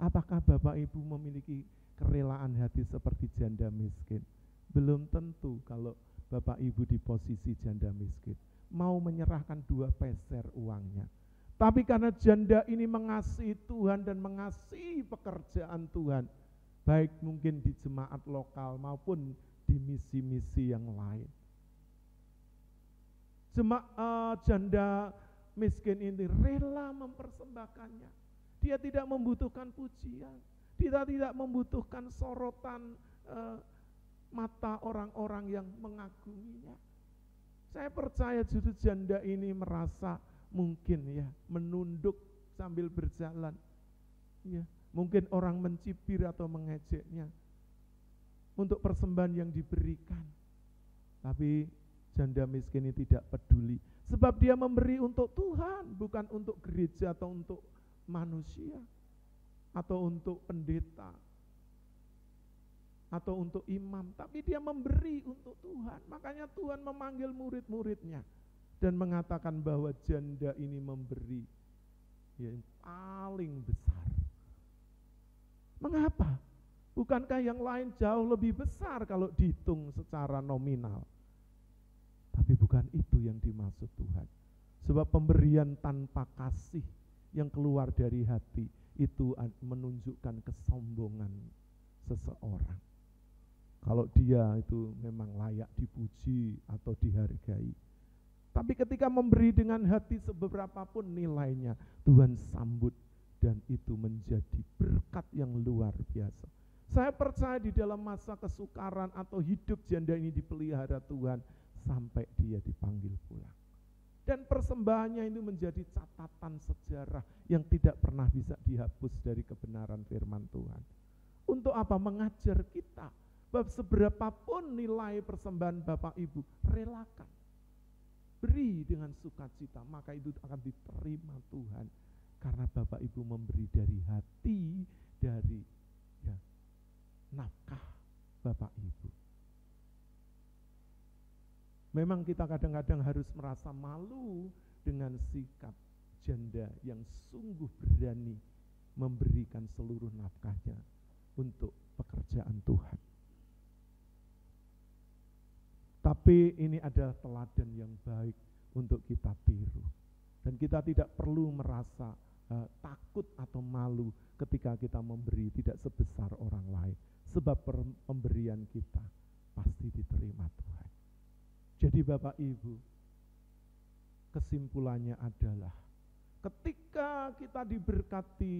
Apakah Bapak Ibu memiliki kerelaan hati seperti janda miskin? Belum tentu kalau Bapak Ibu di posisi janda miskin. Mau menyerahkan 2 peser uangnya. Tapi karena janda ini mengasihi Tuhan dan mengasihi pekerjaan Tuhan, baik mungkin di jemaat lokal maupun di misi-misi yang lain. Janda miskin ini rela mempersembahkannya. Dia tidak membutuhkan pujian, dia tidak membutuhkan sorotan mata orang-orang yang mengaguminya. Saya percaya justru janda ini merasa mungkin ya menunduk sambil berjalan. Ya, mungkin orang mencibir atau mengejeknya untuk persembahan yang diberikan. Tapi janda miskin ini tidak peduli, sebab dia memberi untuk Tuhan, bukan untuk gereja atau untuk manusia, atau untuk pendeta, atau untuk imam, tapi dia memberi untuk Tuhan. Makanya Tuhan memanggil murid-muridnya dan mengatakan bahwa janda ini memberi yang paling besar. Mengapa? Bukankah yang lain jauh lebih besar kalau dihitung secara nominal? Tapi bukan itu yang dimaksud Tuhan. Sebab pemberian tanpa kasih yang keluar dari hati itu menunjukkan kesombongan seseorang. Kalau dia itu memang layak dipuji atau dihargai. Tapi ketika memberi dengan hati seberapapun nilainya, Tuhan sambut dan itu menjadi berkat yang luar biasa. Saya percaya di dalam masa kesukaran atau hidup janda ini dipelihara Tuhan sampai dia dipanggil pulang. Dan persembahannya itu menjadi catatan sejarah yang tidak pernah bisa dihapus dari kebenaran firman Tuhan. Untuk apa? Mengajar kita bahwa seberapapun nilai persembahan Bapak Ibu, relakan. Beri dengan sukacita, maka itu akan diterima Tuhan. Karena Bapak Ibu memberi dari hati, dari nafkah Bapak Ibu. Memang kita kadang-kadang harus merasa malu dengan sikap janda yang sungguh berani memberikan seluruh nafkahnya untuk pekerjaan Tuhan. Tapi ini adalah teladan yang baik untuk kita tiru. Dan kita tidak perlu merasa takut atau malu ketika kita memberi tidak sebesar orang lain. Sebab pemberian kita pasti diterima Tuhan. Jadi Bapak Ibu, kesimpulannya adalah ketika kita diberkati,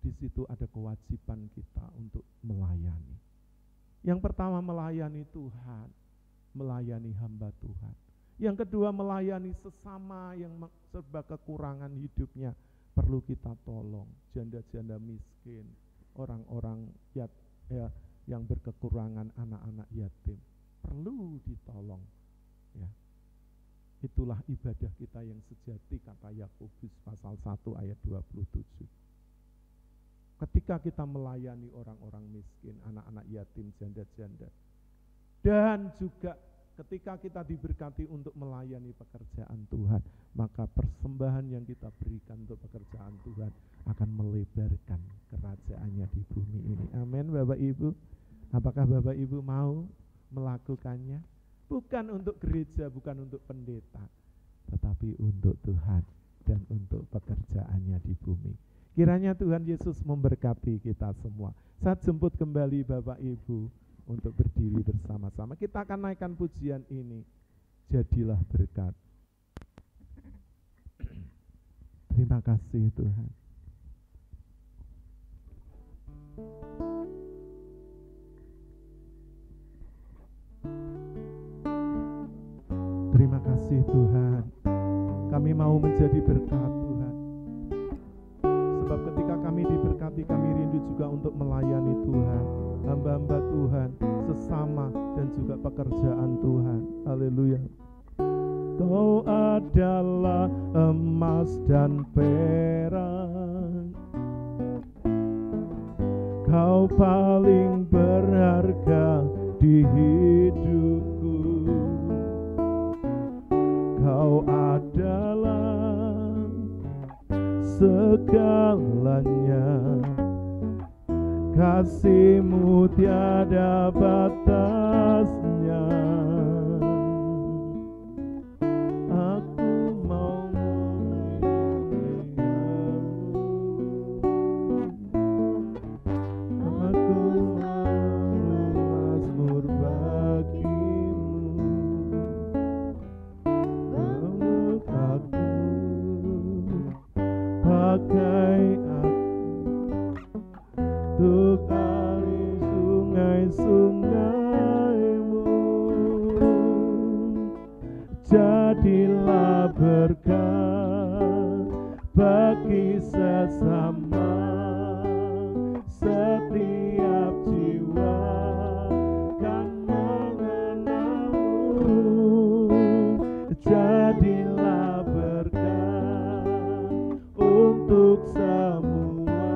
di situ ada kewajiban kita untuk melayani. Yang pertama melayani Tuhan, melayani hamba Tuhan. Yang kedua melayani sesama yang serba kekurangan hidupnya, perlu kita tolong. Janda-janda miskin, orang-orang yang berkekurangan, anak-anak yatim, perlu ditolong. Ya. Itulah ibadah kita yang sejati, kata Yakobus pasal 1 ayat 27. Ketika kita melayani orang-orang miskin, anak-anak yatim, janda-janda, dan juga ketika kita diberkati untuk melayani pekerjaan Tuhan, maka persembahan yang kita berikan untuk pekerjaan Tuhan akan melebarkan kerajaannya di bumi ini. Amin Bapak Ibu. Apakah Bapak Ibu mau melakukannya? Bukan untuk gereja, bukan untuk pendeta, tetapi untuk Tuhan dan untuk pekerjaannya di bumi. Kiranya Tuhan Yesus memberkati kita semua. Saya jemput kembali Bapak Ibu untuk berdiri bersama-sama. Kita akan naikkan pujian ini. Jadilah berkat. Terima kasih Tuhan. Terima kasih Tuhan. Kami mau menjadi berkat Tuhan. Sebab ketika kami diberkati, kami rindu juga untuk melayani Tuhan, hamba-hamba Tuhan, sesama dan juga pekerjaan Tuhan. Haleluya. Kau adalah emas dan perak, Kau paling berharga di hidupku. Kau adalah segalanya. Kasih-Mu tiada batasnya. Aku mau aku mau mazmur bagimu. Peluk aku, pakai aku untuk aliri sungai-sungaimu. Jadilah berkat bagi sesama, setiap jiwa kan mengenalmu. Jadilah berkat untuk semua,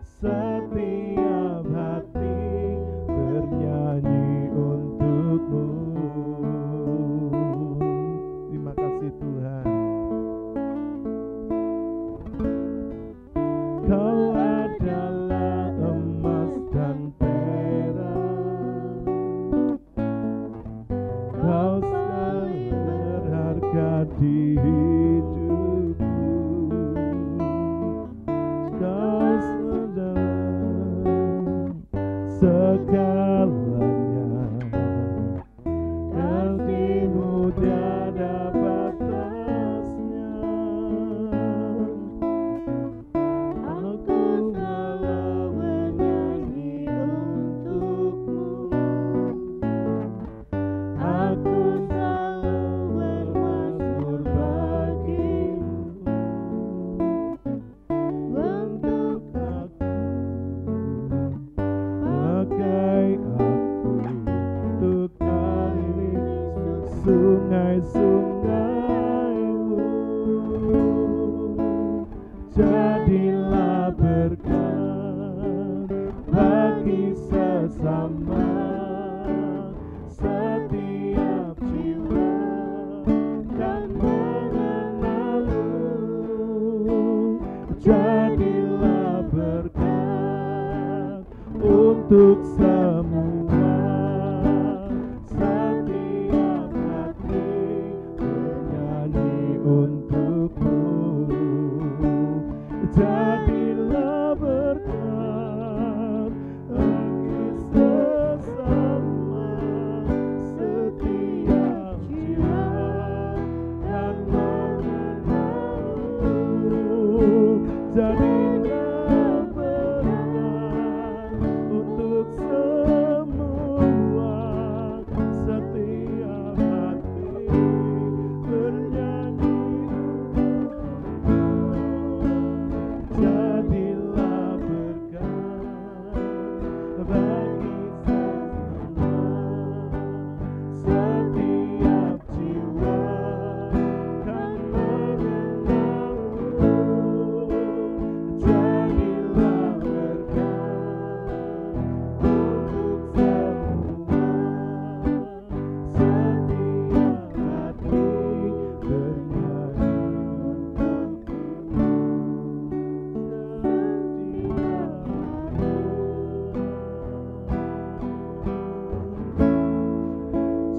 setiap hati bernyanyi untuk-Mu. Terima kasih Tuhan. Kau adalah emas dan perak. Kau berharga di hidupku. Kau segalanya. Kasih-Mu tiada batasnya. Aku selalu bernyanyi untuk-Mu. Aku selalu bermazmur bagimu. Bentuk aku, pakai aku untuk aliri sungai-sungaimu. Jadilah berkat bagi sesama, setiap jiwa kan mengenalmu. Jadilah berkat untuk semua, setiap hati bernyanyi untuk-Mu. Jadilah berkat bagi sesama, setiap jiwa dan mengenalmu. Jadilah berkat untuk semua, setiap hati bernyanyi untuk-Mu. Jadilah berkat bagi sesama, setiap jiwa kan mengenalmu. Jadilah berkat untuk semua, setiap hati bernyanyi untuk-Mu.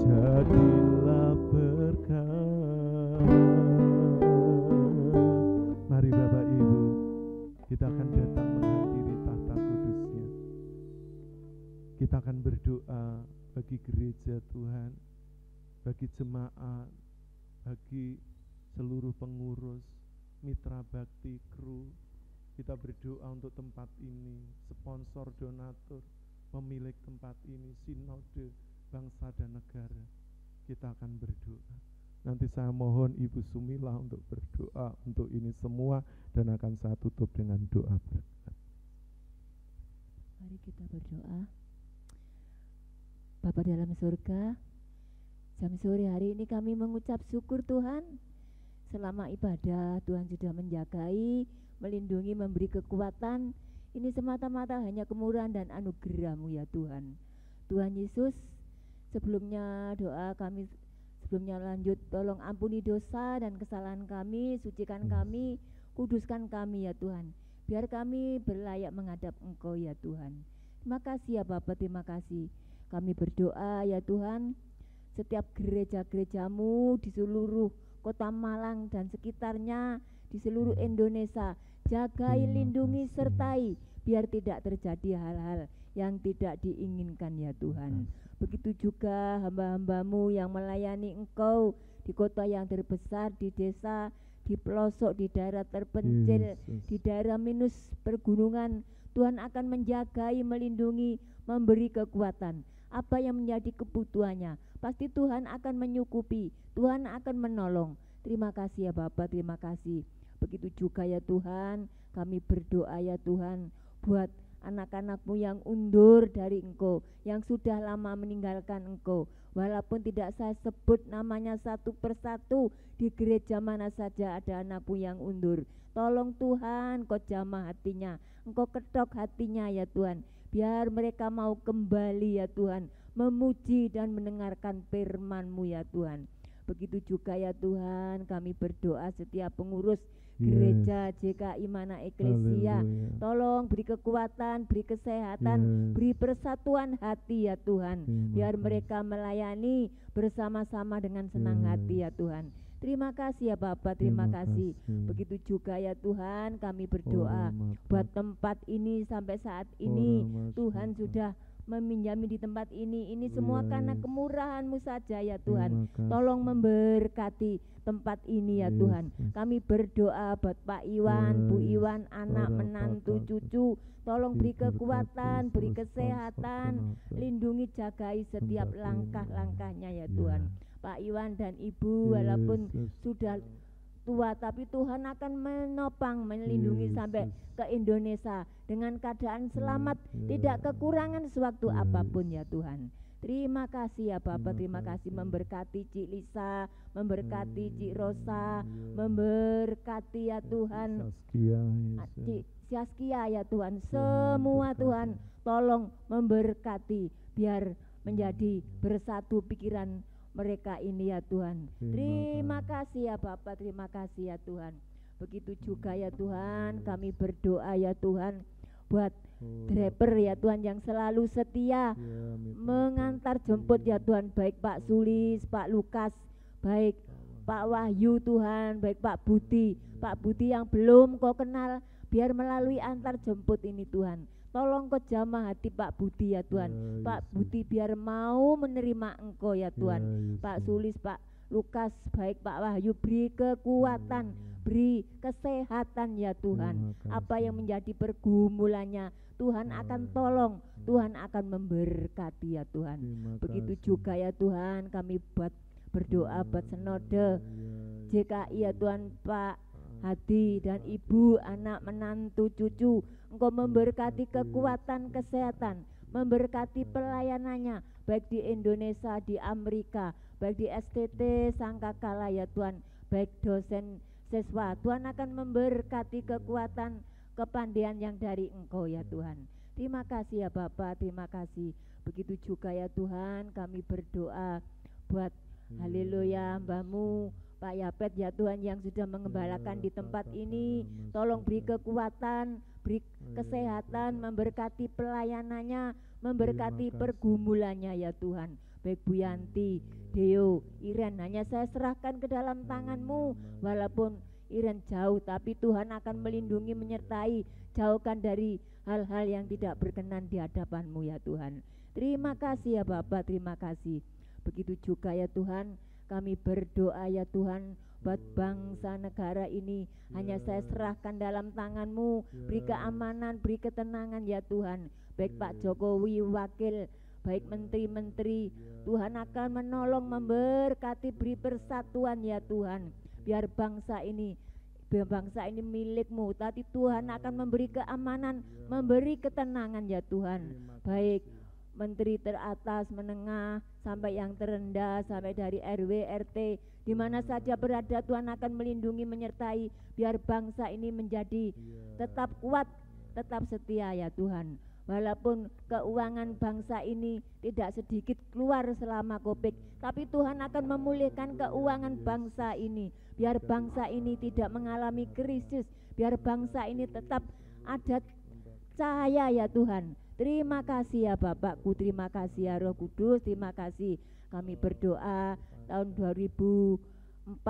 Jadilah berkat. Mari Bapak Ibu, kita akan datang menghampiri tahta kudus-Nya. Kita akan berdoa bagi gereja Tuhan, bagi jemaat, bagi seluruh pengurus, mitra bakti, kru. Kita berdoa untuk tempat ini, sponsor, donatur, pemilik tempat ini, sinode, bangsa dan negara. Kita akan berdoa. Nanti saya mohon Ibu Sumila untuk berdoa untuk ini semua dan akan saya tutup dengan doa berkat. Mari kita berdoa. Bapa dalam surga, jam sore hari ini kami mengucap syukur Tuhan. Selama ibadah Tuhan sudah menjagai, melindungi, memberi kekuatan Ini semata-mata hanya kemurahan dan anugerah-Mu ya Tuhan. Tuhan Yesus, sebelumnya doa kami, sebelumnya lanjut, tolong ampuni dosa dan kesalahan kami, sucikan kami, kuduskan kami ya Tuhan. Biar kami berlayak menghadap Engkau ya Tuhan. Terima kasih ya Bapa, terima kasih. Kami berdoa ya Tuhan, setiap gereja-gereja-Mu di seluruh kota Malang dan sekitarnya, di seluruh Indonesia, jagai, lindungi, sertai, biar tidak terjadi hal-hal yang tidak diinginkan ya Tuhan. Begitu juga hamba-hamba-Mu yang melayani Engkau di kota yang terbesar, di desa, di pelosok, di daerah terpencil, di daerah minus pergunungan. Tuhan akan menjagai, melindungi, memberi kekuatan. Apa yang menjadi kebutuhannya, pasti Tuhan akan menyukupi, Tuhan akan menolong. Terima kasih ya Bapa, terima kasih. Begitu juga ya Tuhan, kami berdoa ya Tuhan, buat anak-anak-Mu yang undur dari Engkau, yang sudah lama meninggalkan Engkau. Walaupun tidak saya sebut namanya satu persatu, di gereja mana saja ada anak-Mu yang undur. Tolong Tuhan, Kau jamah hatinya, Engkau ketok hatinya ya Tuhan. Biar mereka mau kembali ya Tuhan, memuji dan mendengarkan firman-Mu ya Tuhan. Begitu juga ya Tuhan, kami berdoa setiap pengurus gereja JKI Mana Eklesia. Tolong beri kekuatan, beri kesehatan, beri persatuan hati ya Tuhan. Biar mereka melayani bersama-sama dengan senang hati ya Tuhan. Terima kasih ya Bapak, terima kasih. Begitu juga ya Tuhan, kami berdoa buat tempat ini sampai saat ini. Tuhan sudah meminjami di tempat ini semua karena kemurahan-Mu saja ya Tuhan. Tolong memberkati tempat ini ya Tuhan. Kami berdoa buat Pak Iwan, Bu Iwan, anak, menantu, cucu. Tolong beri kekuatan, beri kesehatan, lindungi, jagai setiap langkah-langkahnya ya Tuhan. Pak Iwan dan Ibu walaupun sudah tua, tapi Tuhan akan menopang, melindungi sampai ke Indonesia dengan keadaan selamat, tidak kekurangan sewaktu apapun ya Tuhan. Terima kasih ya Bapak, terima kasih. Memberkati Cik Lisa, memberkati Cik Rosa, memberkati ya Tuhan Cik Saskia ya Tuhan, semua Tuhan tolong memberkati, biar menjadi bersatu pikiran mereka ini ya Tuhan. Terima kasih ya Bapak, terima kasih ya Tuhan. Begitu juga ya Tuhan, kami berdoa ya Tuhan buat driver ya Tuhan yang selalu setia mengantar jemput ya Tuhan, baik Pak Sulis, Pak Lukas, baik Pak Wahyu Tuhan, baik Pak Budi yang belum Kau kenal, biar melalui antar jemput ini Tuhan. Tolong Kau jamah hati Pak Budi ya Tuhan. Pak Budi biar mau menerima Engkau ya Tuhan. Pak Sulis, Pak Lukas, baik Pak Wahyu, beri kekuatan, beri kesehatan ya Tuhan. Apa yang menjadi pergumulannya, Tuhan akan tolong, Tuhan akan memberkati ya Tuhan. Begitu juga ya Tuhan, kami berdoa buat Sinode JKI ya Tuhan, Pak Hadi dan Ibu, anak, menantu, cucu. Engkau memberkati kekuatan kesehatan, memberkati pelayanannya, baik di Indonesia, di Amerika, baik di STT Sangkakala ya Tuhan, baik dosen siswa. Tuhan akan memberkati kekuatan kepandaian yang dari Engkau ya Tuhan. Terima kasih ya Bapak, terima kasih. Begitu juga ya Tuhan, kami berdoa buat haleluya hamba-Mu Pak Yapet ya Tuhan yang sudah mengembalakan di tempat ini. Tolong beri kekuatan, beri kesehatan, memberkati pelayanannya, memberkati pergumulannya ya Tuhan. Baik Bu Yanti, Deo, Iren, hanya saya serahkan ke dalam tangan-Mu. Walaupun Iren jauh, tapi Tuhan akan melindungi, menyertai, jauhkan dari hal-hal yang tidak berkenan di hadapan-Mu ya Tuhan. Terima kasih ya Bapak, terima kasih. Begitu juga ya Tuhan, kami berdoa ya Tuhan buat bangsa negara ini, hanya saya serahkan dalam tangan-Mu. Beri keamanan, beri ketenangan ya Tuhan. Baik Pak Jokowi, wakil, baik menteri-menteri, Tuhan akan menolong, memberkati, beri persatuan ya Tuhan. Biar bangsa ini milik-Mu, tapi Tuhan akan memberi keamanan, memberi ketenangan ya Tuhan. Baik menteri teratas, menengah, sampai yang terendah, sampai dari RW, RT, di mana saja berada Tuhan akan melindungi, menyertai, biar bangsa ini menjadi tetap kuat, tetap setia ya Tuhan. Walaupun keuangan bangsa ini tidak sedikit keluar selama Covid, tapi Tuhan akan memulihkan keuangan bangsa ini. Biar bangsa ini tidak mengalami krisis, biar bangsa ini tetap ada cahaya ya Tuhan. Terima kasih ya Bapakku, terima kasih ya Roh Kudus, terima kasih. Kami berdoa tahun 2024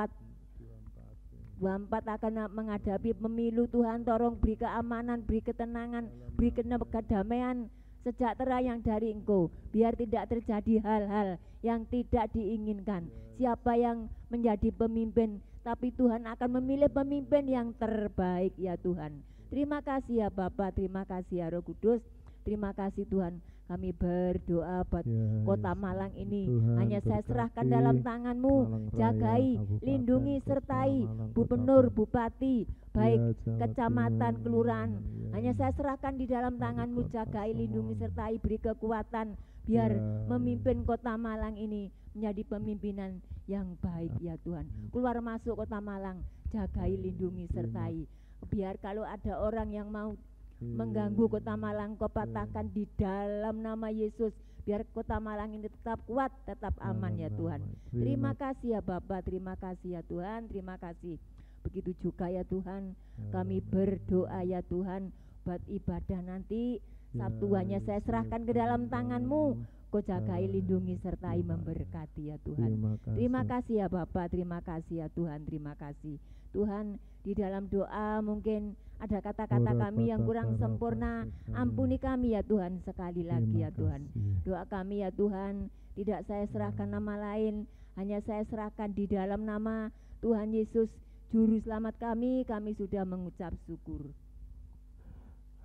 akan menghadapi pemilu. Tuhan tolong beri keamanan, beri ketenangan, beri kedamaian sejahtera yang dari Engkau, biar tidak terjadi hal-hal yang tidak diinginkan. Siapa yang menjadi pemimpin, tapi Tuhan akan memilih pemimpin yang terbaik ya Tuhan. Terima kasih ya Bapa, terima kasih ya Roh Kudus, terima kasih Tuhan. Kami berdoa buat kota Malang ini, Tuhan, hanya saya berkati serahkan dalam tangan-Mu. Malang Raya, Jagai, Kabupaten, lindungi, Kota sertai Malang, gubernur, Kota bupati, baik Jawa kecamatan, Timur, kelurahan. ya. Hanya saya serahkan di dalam Wali tangan-Mu. kota Jagai, lindungi, semua. sertai, beri kekuatan biar Ya, memimpin kota Malang ini menjadi pemimpinan yang baik ya Tuhan. Keluar masuk kota Malang, jagai, lindungi, sertai. Biar kalau ada orang yang mau mengganggu kota Malang, Kau patahkan di dalam nama Yesus. Biar kota Malang ini tetap kuat, tetap aman ya Tuhan. Terima kasih ya Bapa, terima kasih ya Tuhan, terima kasih. Begitu juga ya Tuhan, kami berdoa ya Tuhan buat ibadah nanti Sabtu, hanya saya serahkan ke dalam tangan-Mu. Kau jagai, lindungi, sertai, memberkati ya Tuhan. Terima kasih ya Bapa, terima kasih ya Tuhan, terima kasih. Tuhan, di dalam doa mungkin ada kata-kata kami yang kurang sempurna, ampuni kami ya Tuhan sekali lagi ya Tuhan. Doa kami ya Tuhan, tidak saya serahkan nama lain, hanya saya serahkan di dalam nama Tuhan Yesus, Juru Selamat kami sudah mengucap syukur.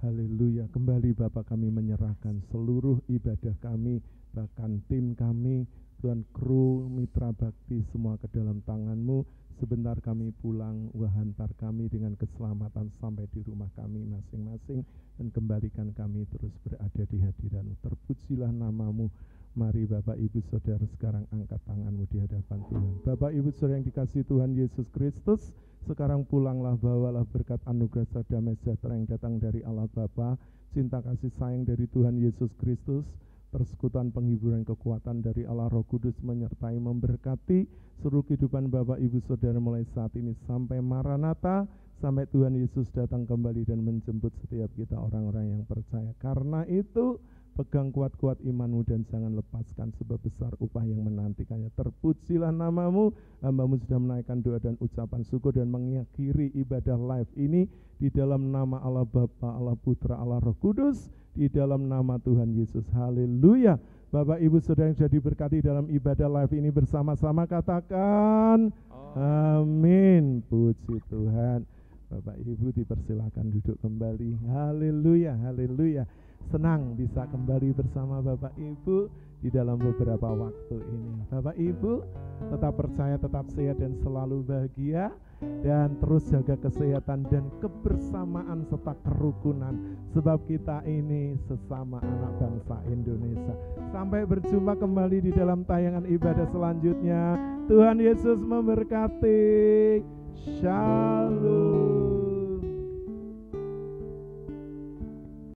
Haleluya. Kembali Bapak, kami menyerahkan seluruh ibadah kami, bahkan tim kami, Tuhan, kru, mitra bakti semua ke dalam tangan-Mu. Sebentar kami pulang, hantar kami dengan keselamatan sampai di rumah kami masing-masing, dan kembalikan kami terus berada di hadiran-Mu. Terpujilah nama-Mu. Mari Bapak Ibu Saudara sekarang angkat tangan-Mu di hadapan Tuhan. Bapak Ibu Saudara yang dikasihi Tuhan Yesus Kristus, sekarang pulanglah, bawalah berkat anugerah serta damai sejahtera yang datang dari Allah Bapa, cinta kasih sayang dari Tuhan Yesus Kristus, persekutuan penghiburan kekuatan dari Allah Roh Kudus menyertai memberkati seluruh kehidupan Bapak Ibu Saudara mulai saat ini sampai Maranatha, sampai Tuhan Yesus datang kembali dan menjemput setiap kita orang-orang yang percaya. Karena itu pegang kuat-kuat imanmu dan jangan lepaskan, sebab besar upah yang menantikannya. Terpujilah nama-Mu. Hamba-Mu sudah menaikkan doa dan ucapan syukur dan mengakhiri ibadah live ini di dalam nama Allah Bapa, Allah Putra, Allah Roh Kudus, di dalam nama Tuhan Yesus. Haleluya. Bapak Ibu Saudara yang sudah diberkati dalam ibadah live ini, bersama-sama katakan amin. Puji Tuhan. Bapak Ibu dipersilakan duduk kembali. Haleluya, haleluya. Senang bisa kembali bersama Bapak Ibu di dalam beberapa waktu ini. Bapak Ibu tetap percaya, tetap sehat dan selalu bahagia, dan terus jaga kesehatan dan kebersamaan serta kerukunan, sebab kita ini sesama anak bangsa Indonesia. Sampai berjumpa kembali di dalam tayangan ibadah selanjutnya. Tuhan Yesus memberkati. Shalom.